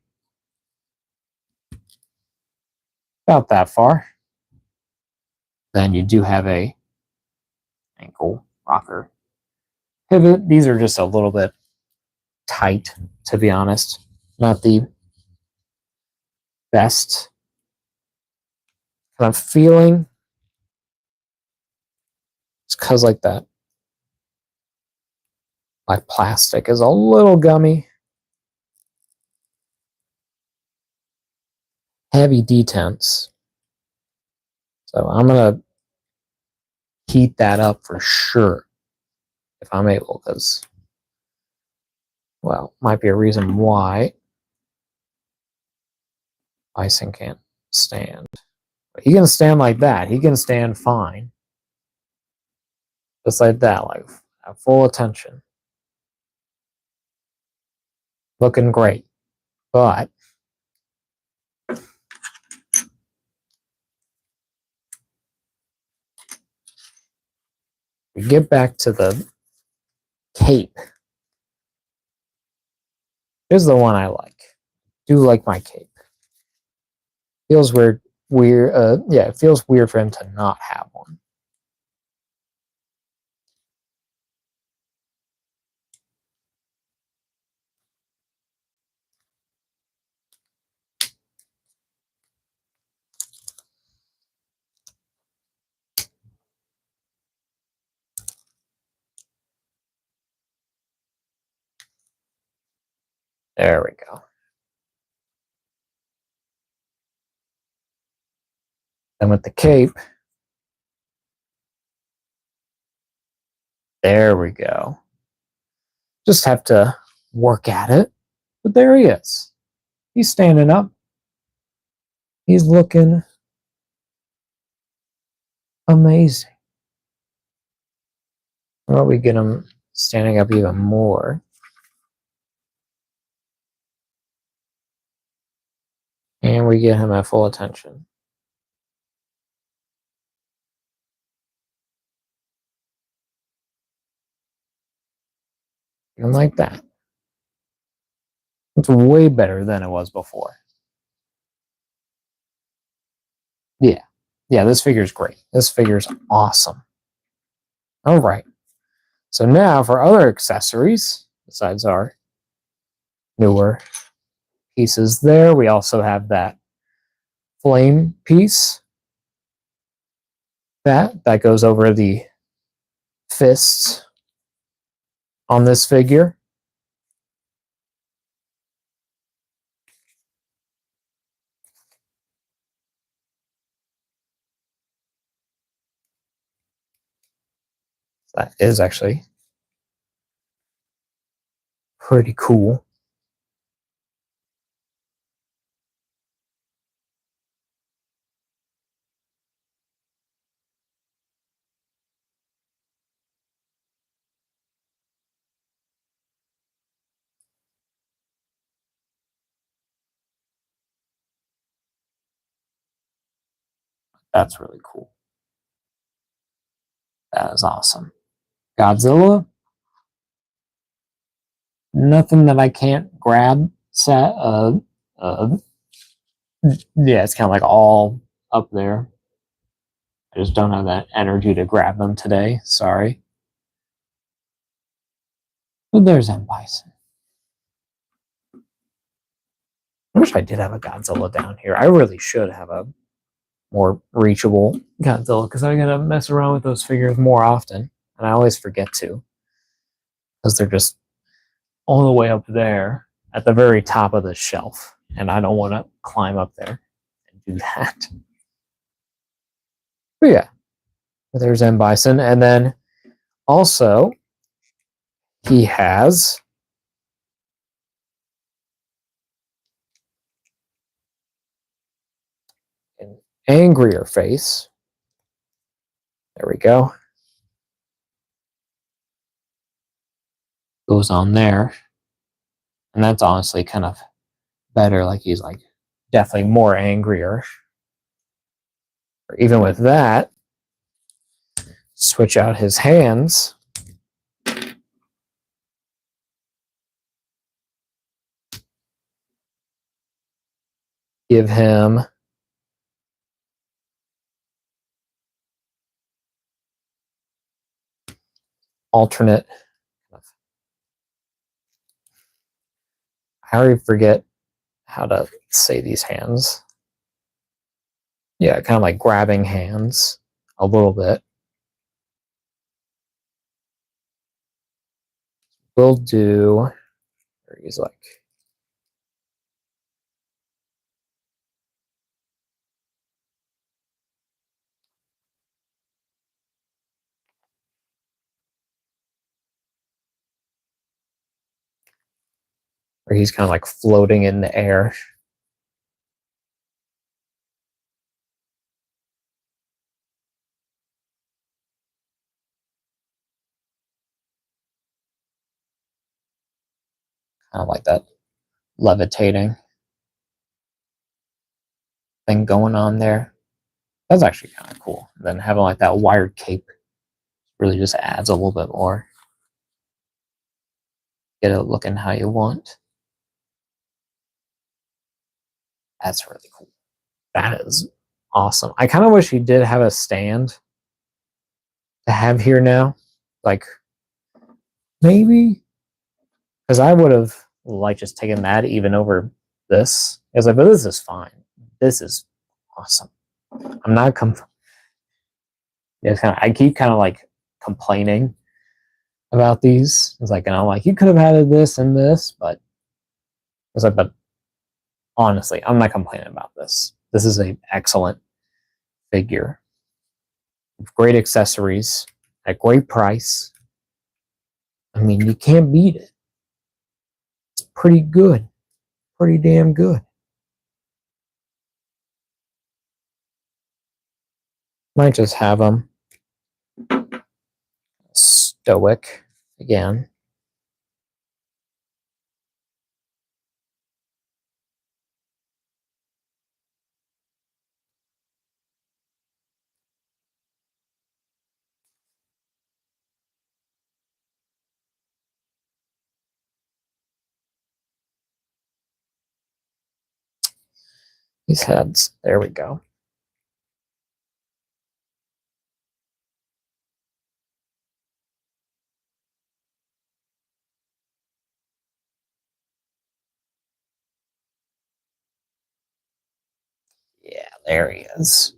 about that far. Then you do have a ankle rocker pivot. These are just a little bit tight, to be honest. Not the best kind of feeling. It's because like that, like plastic is a little gummy. Heavy detents. So I'm going to heat that up for sure if I'm able, because, well, might be a reason why Bison can't stand. But he can stand like that. He can stand fine. Just like that, like have full attention. Looking great. But we get back to the cape. Here's the one I like. Do like my cape. Feels weird. Yeah, it feels weird for him to not have one. There we go. Then with the cape, there we go. Just have to work at it. But there he is. He's standing up. He's looking amazing. Why don't we get him standing up even more? And we get him at full attention. And like that. It's way better than it was before. Yeah. Yeah, this figure's great. This figure's awesome. All right. So now for other accessories, besides our newer pieces there, we also have that flame piece. That goes over the fists on this figure. That is actually pretty cool. That's really cool. That is awesome. Godzilla. Nothing that I can't grab. Yeah, it's kind of like all up there. I just don't have that energy to grab them today. Sorry. But there's M. Bison. I wish I did have a Godzilla down here. I really should have a more reachable Godzilla because I gotta mess around with those figures more often. And I always forget to. Because they're just all the way up there at the very top of the shelf. And I don't want to climb up there and do that. But yeah, there's M. Bison. And then also, he has an angrier face. There we go. Goes on there. And that's honestly kind of better. Like he's like definitely more angrier. Or even with that, switch out his hands. Give him alternate. I already forget how to say these hands. Yeah, kind of like grabbing hands a little bit. We'll do, where he's like, where he's kind of like floating in the air. Kind of like that levitating thing going on there. That's actually kind of cool. And then having like that wired cape really just adds a little bit more. Get it looking how you want. That's really cool. That is awesome. I kind of wish he did have a stand to have here now. Like, maybe, because I would have like just taken that even over this. I was like, but this is fine. This is awesome. I'm not I keep kind of like complaining about these. It's like, and I'm like, you could have added this and this, but it's like, but honestly, I'm not complaining about this. This is an excellent figure. Great accessories at great price. I mean, you can't beat it. It's pretty good. Pretty damn good. Might just have them stoic again. These heads. There we go. Yeah, there he is.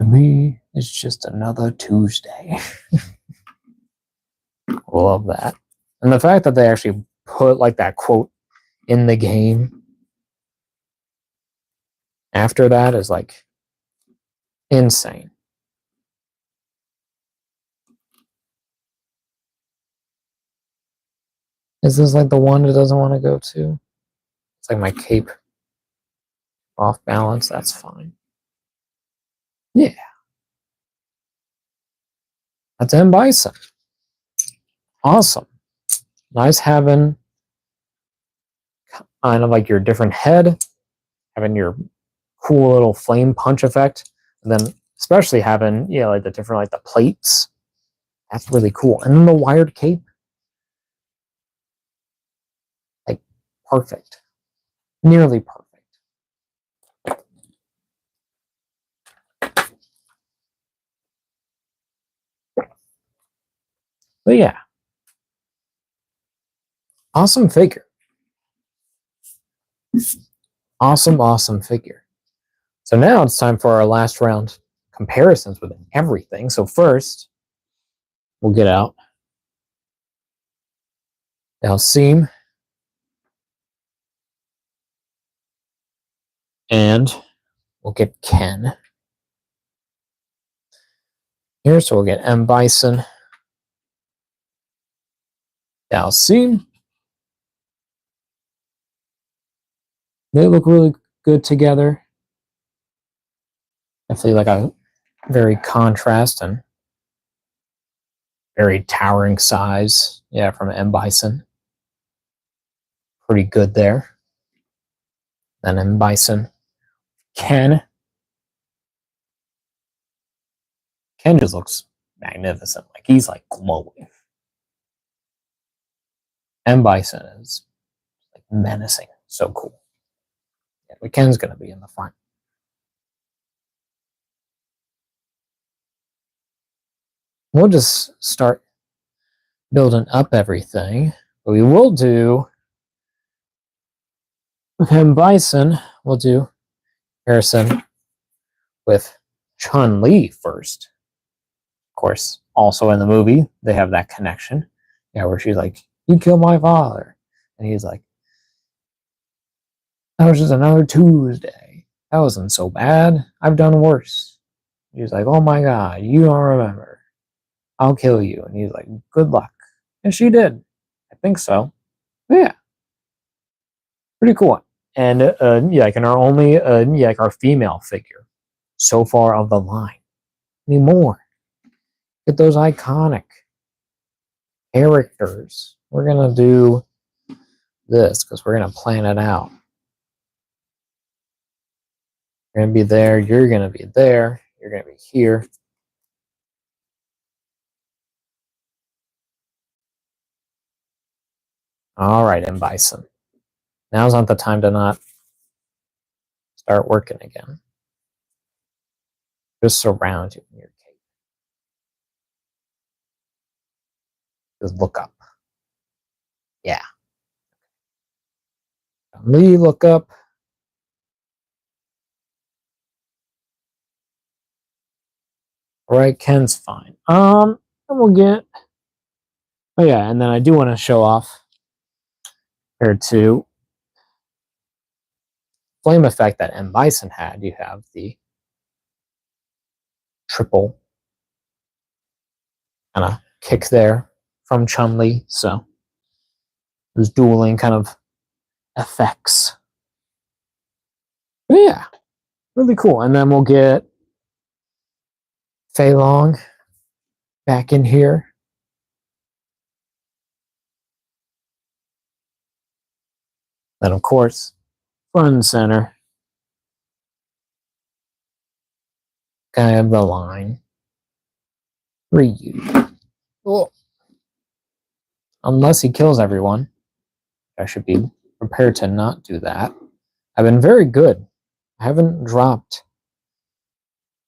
To me, it's just another Tuesday. Love that. And the fact that they actually put like that quote in the game after that is like insane. Is this like the one it doesn't want to go to? It's like my cape off balance. That's fine. Yeah. That's M. Bison. Awesome. Nice having kind of like your different head, having your cool little flame punch effect, and then especially having, yeah, like the different, like the plates. That's really cool. And then the wired cape. Like, perfect. Nearly perfect. But yeah. Awesome figure. Awesome figure. So now it's time for our last round comparisons with everything. So first, we'll get out Dhalsim and we'll get Ken here. So we'll get M. Bison, Dhalsim. They look really good together. Definitely like a very contrast and very towering size. Yeah, from M. Bison. Pretty good there. Then M. Bison. Ken. Ken just looks magnificent. Like he's like glowing. And Bison is like menacing. So cool. Yeah, but Ken's gonna be in the front. We'll just start building up everything. But we will do him Bison. We'll do Harrison with Chun-Li first. Of course, also in the movie, they have that connection. Yeah, where she's like, "You killed my father." And he's like, "That was just another Tuesday. That wasn't so bad. I've done worse." He's like, "Oh my God, you don't remember. I'll kill you." And he's like, "Good luck." And she did. I think so. But yeah, pretty cool. And yeah, like in our only, yeah, like our female figure so far of the line. Any more? Get those iconic characters. We're gonna do this because we're gonna plan it out. You're gonna be there. You're gonna be there. You're gonna be here. All right, and Bison. Now's not the time to not start working again. Just surround you in your cape. Just look up. Yeah. Lee, look up. All right, Ken's fine. And we'll get. Oh yeah, and then I do want to show off here too. Flame effect that M. Bison had. You have the triple kind of kick there from Chun-Li. So those dueling kind of effects. But yeah, really cool. And then we'll get Fei Long back in here. Then of course, front and center. Guy of the line. Ryu. Oh. Unless he kills everyone. I should be prepared to not do that. I've been very good. I haven't dropped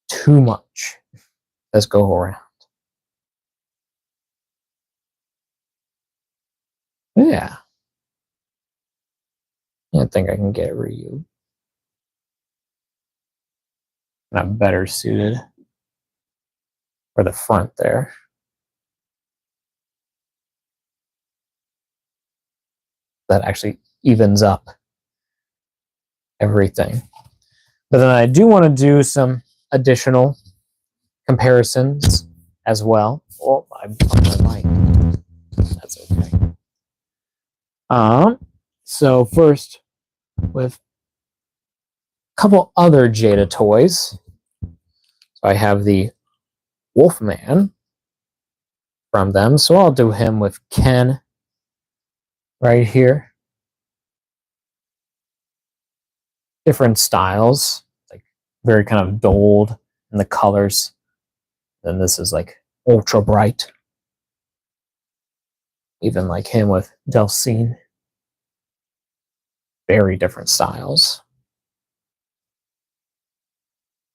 too much. Let's go around. Yeah. I think I can get Ryu. And I'm better suited for the front there. That actually evens up everything. But then I do want to do some additional comparisons as well. Oh, I bumped my mic. That's okay. So first, with a couple other Jada toys. So I have the Wolfman from them. So I'll do him with Ken right here. Different styles, like very kind of dulled in the colors. Then this is like ultra bright. Even like him with Dhalsim. Very different styles.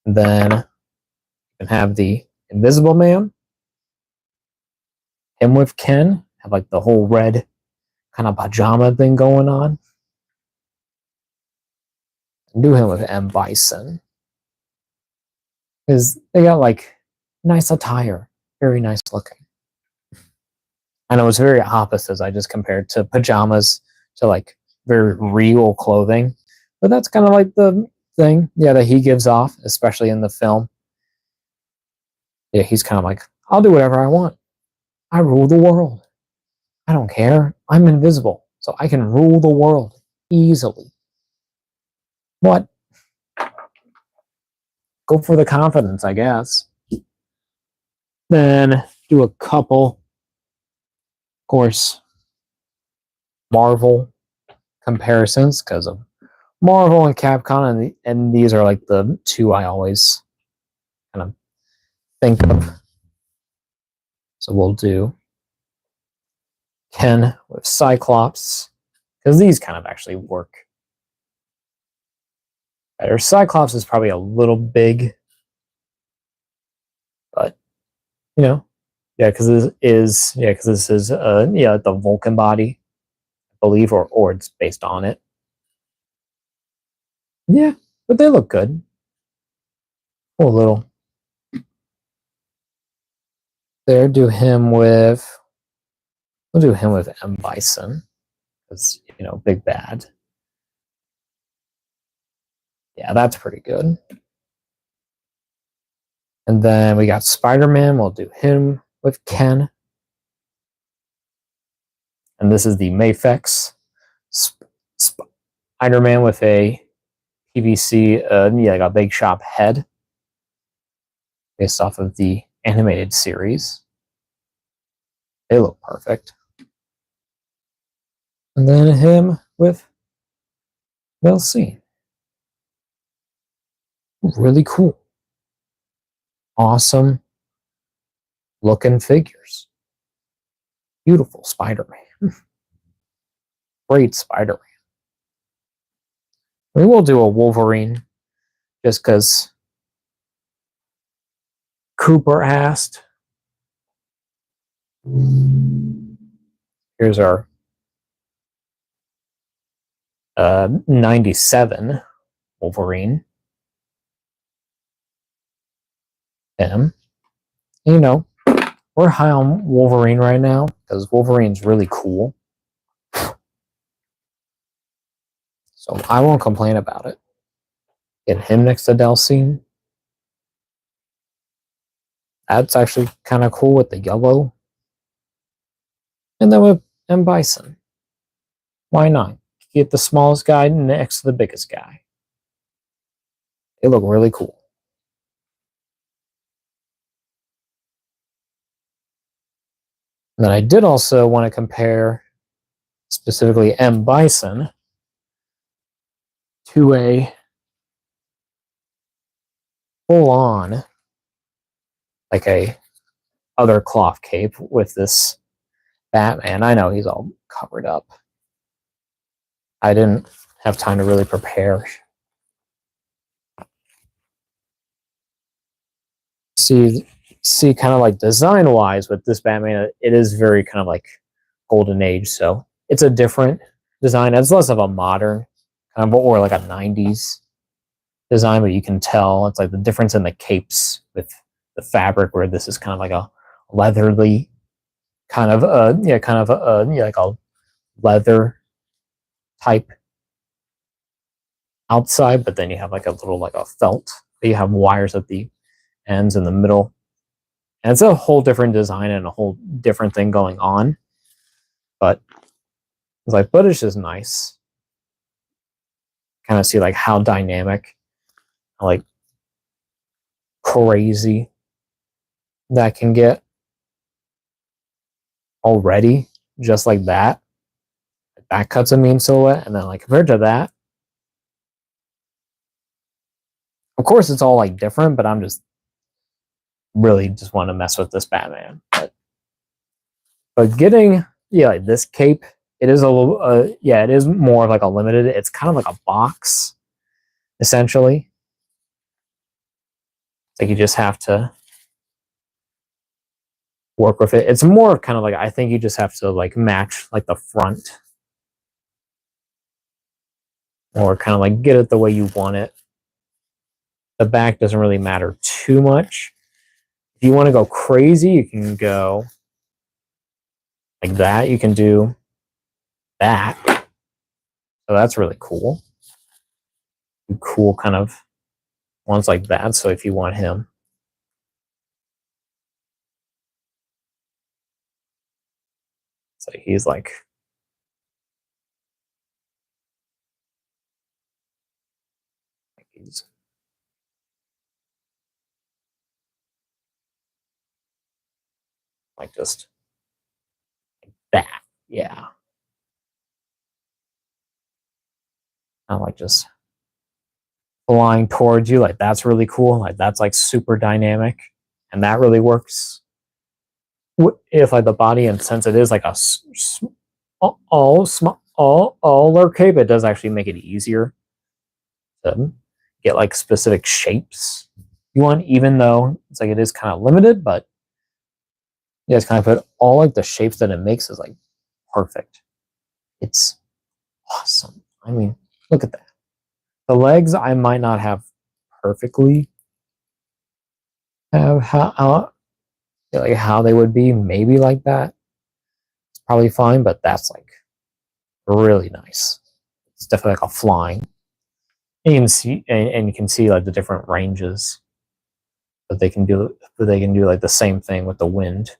And then you can have the Invisible Man. Him with Ken. Have like the whole red kind of pajama thing going on. And do him with M. Bison. Because they got like nice attire. Very nice looking. I know it's very opposite. I just compared to pajamas to like very real clothing. But that's kind of like the thing, yeah, that he gives off, especially in the film. Yeah, he's kind of like, I'll do whatever I want. I rule the world. I don't care. I'm invisible, so I can rule the world easily. What? Go for the confidence, I guess. Then do a couple, of course, Marvel comparisons because of Marvel and Capcom, and these are like the two I always kind of think of. So we'll do Ken with Cyclops, because these kind of actually work better. Cyclops is probably a little big, but you know, yeah, because this is the Vulcan body, I believe, or it's based on it. Yeah, but they look good. Cool little. There, do him with. We'll do him with M Bison, because big bad. Yeah, that's pretty good. And then we got Spider-Man. We'll do him with Ken. And this is the Mafex Spider-Man with a PVC, like a big shop head, based off of the animated series. They look perfect. And then him with Dhalsim. Really cool. Awesome looking figures. Beautiful Spider-Man. Great Spider-Man. We will do a Wolverine just because Cooper asked. Here's our 97 Wolverine. Him. We're high on Wolverine right now because Wolverine's really cool. So I won't complain about it. Get him next to Dhalsim. That's actually kind of cool with the yellow. And then with M. Bison. Why not? Get the smallest guy next to the biggest guy. They look really cool. And then I did also want to compare specifically M. Bison to a full-on, like a other cloth cape with this Batman. I know he's all covered up. I didn't have time to really prepare. See, kind of like design-wise with this Batman, it is very kind of like golden age. So it's a different design. It's less of a modern kind of, or like a 90s design, but you can tell it's like the difference in the capes with the fabric, where this is kind of like a leatherly kind of like a leather type outside, but then you have like a little like a felt. You have wires at the ends in the middle, and it's a whole different design and a whole different thing going on. But it's just nice. Kind of see like how dynamic, like crazy that can get already, just like that. That cuts a mean silhouette, and then like compared to that, of course it's all like different, but I'm just really just want to mess with this Batman. But getting like this cape, it is a little it is more of like a limited. It's kind of like a box, essentially. It's like you just have to work with it. It's more kind of like, I think you just have to like match like the front, or kind of like get it the way you want it. The back doesn't really matter too much. If you want to go crazy, you can go like that. You can do that. So that's really cool. Cool kind of ones like that. So if you want him, so he's like he's like just like that. Yeah. Kind of like just flying towards you. Like that's really cool. Like that's like super dynamic. and that really works. If like the body, and since it is like a all small, all cape, it does actually make it easier to get like specific shapes you want, even though it's like it is kind of limited. But yeah, it's kind of put all like the shapes that it makes is like perfect. It's awesome. I mean, look at that. The legs I might not have perfectly have how like how they would be, maybe like that. It's probably fine, but that's like really nice. It's definitely like a flying. And you can see, and you can see like the different ranges that they can do. That they can do like the same thing with the wind.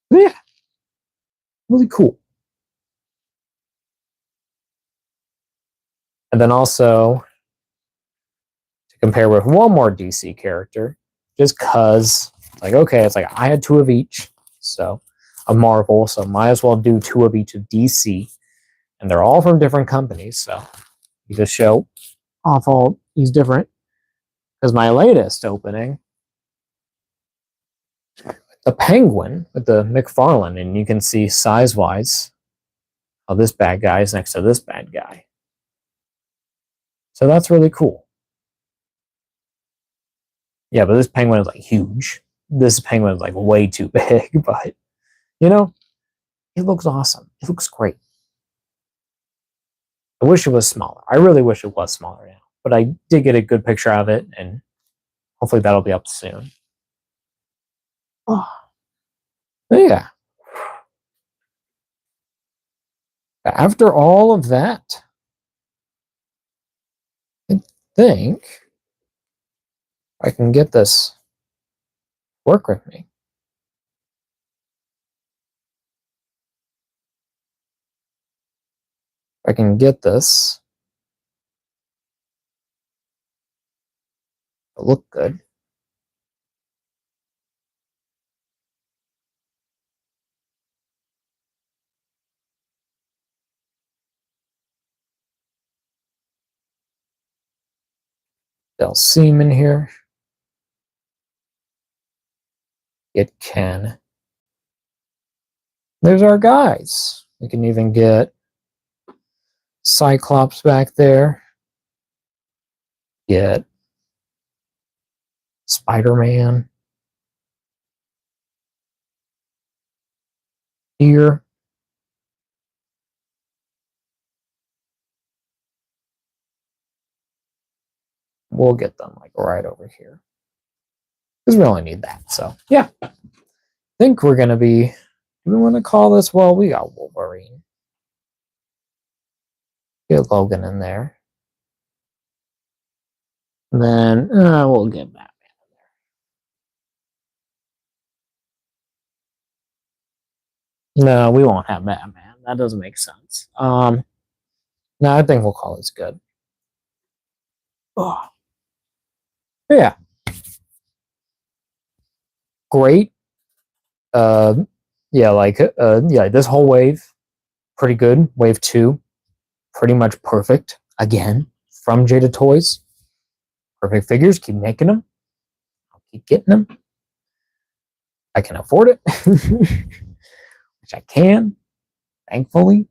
But yeah, really cool. And then also to compare with one more DC character, just cause like okay, it's like I had two of each, so a Marvel, so might as well do two of each of DC, and they're all from different companies, so you just show off all these different. Because my latest opening, the Penguin with the McFarlane, and you can see size wise how this bad guy is next to this bad guy. So that's really cool. Yeah, but this penguin is like huge. This penguin is like way too big, but you know, it looks awesome. It looks great. I wish it was smaller. I really wish it was smaller now, but I did get a good picture of it, and hopefully that'll be up soon. Oh, yeah. After all of that, I think I can get this work with me. I can get this to look good. Dhalsim in here. It can. There's our guys. We can even get Cyclops back there. Get Spider-Man here. We'll get them like right over here. Because we only need that. So yeah. I think we're gonna be, do we want to call this, well, we got Wolverine. Get Logan in there. And then we'll get Batman in there. No, we won't have Batman. That doesn't make sense. No, I think we'll call this good. Oh. Yeah. Great. Yeah, like yeah, this whole wave, pretty good. Wave 2, pretty much perfect. Again, from Jada Toys. Perfect figures, keep making them. I'll keep getting them. I can afford it. Which I can, thankfully.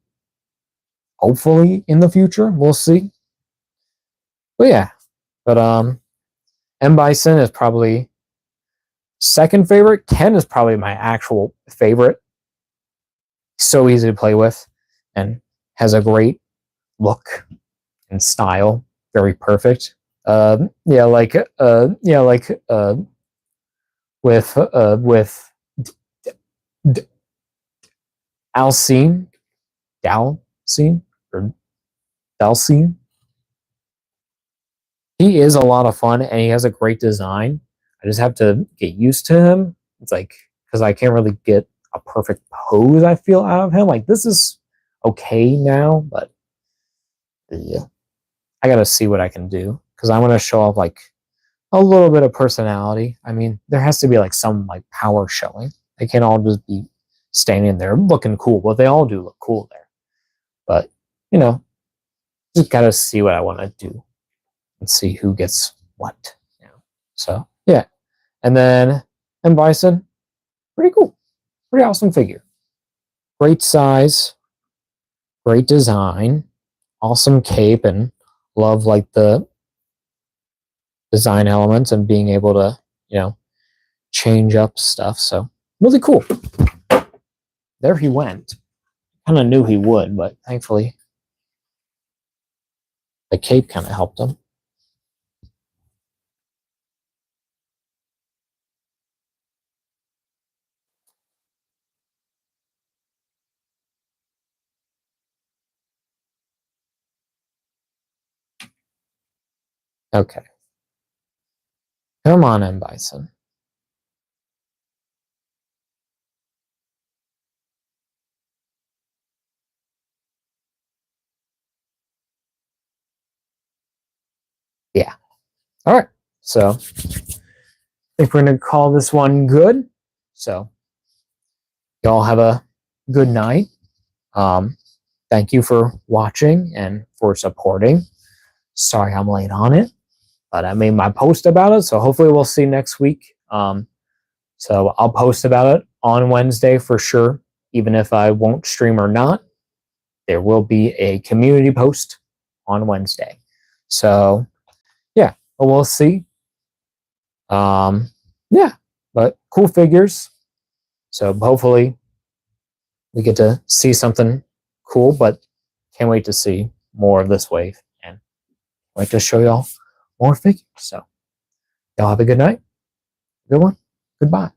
Hopefully in the future. We'll see. But yeah. But M. Bison is probably second favorite. Ken is probably my actual favorite. So easy to play with and has a great look and style. Very perfect. Yeah, like with Dhalsim, Dhalsim or Dhalsim. He is a lot of fun and he has a great design. I just have to get used to him. It's like because I can't really get a perfect pose I feel out of him. Like this is okay now, but yeah, I gotta see what I can do because I want to show off like a little bit of personality. I mean, there has to be like some like power showing. They can't all just be standing there looking cool. Well, they all do look cool there, but you know, just gotta see what I want to do and see who gets what. You know? So yeah, And then M. Bison, pretty cool. Pretty awesome figure. Great size, great design, awesome cape, and love like the design elements and being able to, change up stuff. So really cool. There he went. Kind of knew he would, but thankfully the cape kind of helped him. Okay. Come on, M. Bison. Yeah. All right. So I think we're going to call this one good. So y'all have a good night. Thank you for watching and for supporting. Sorry I'm late on it, but I made my post about it. So hopefully we'll see next week. So I'll post about it on Wednesday for sure. Even if I won't stream or not, there will be a community post on Wednesday. So yeah, but we'll see. Yeah, but cool figures. So hopefully we get to see something cool, but can't wait to see more of this wave and wait to show y'all more figures. So y'all have a good night. Good one. Goodbye.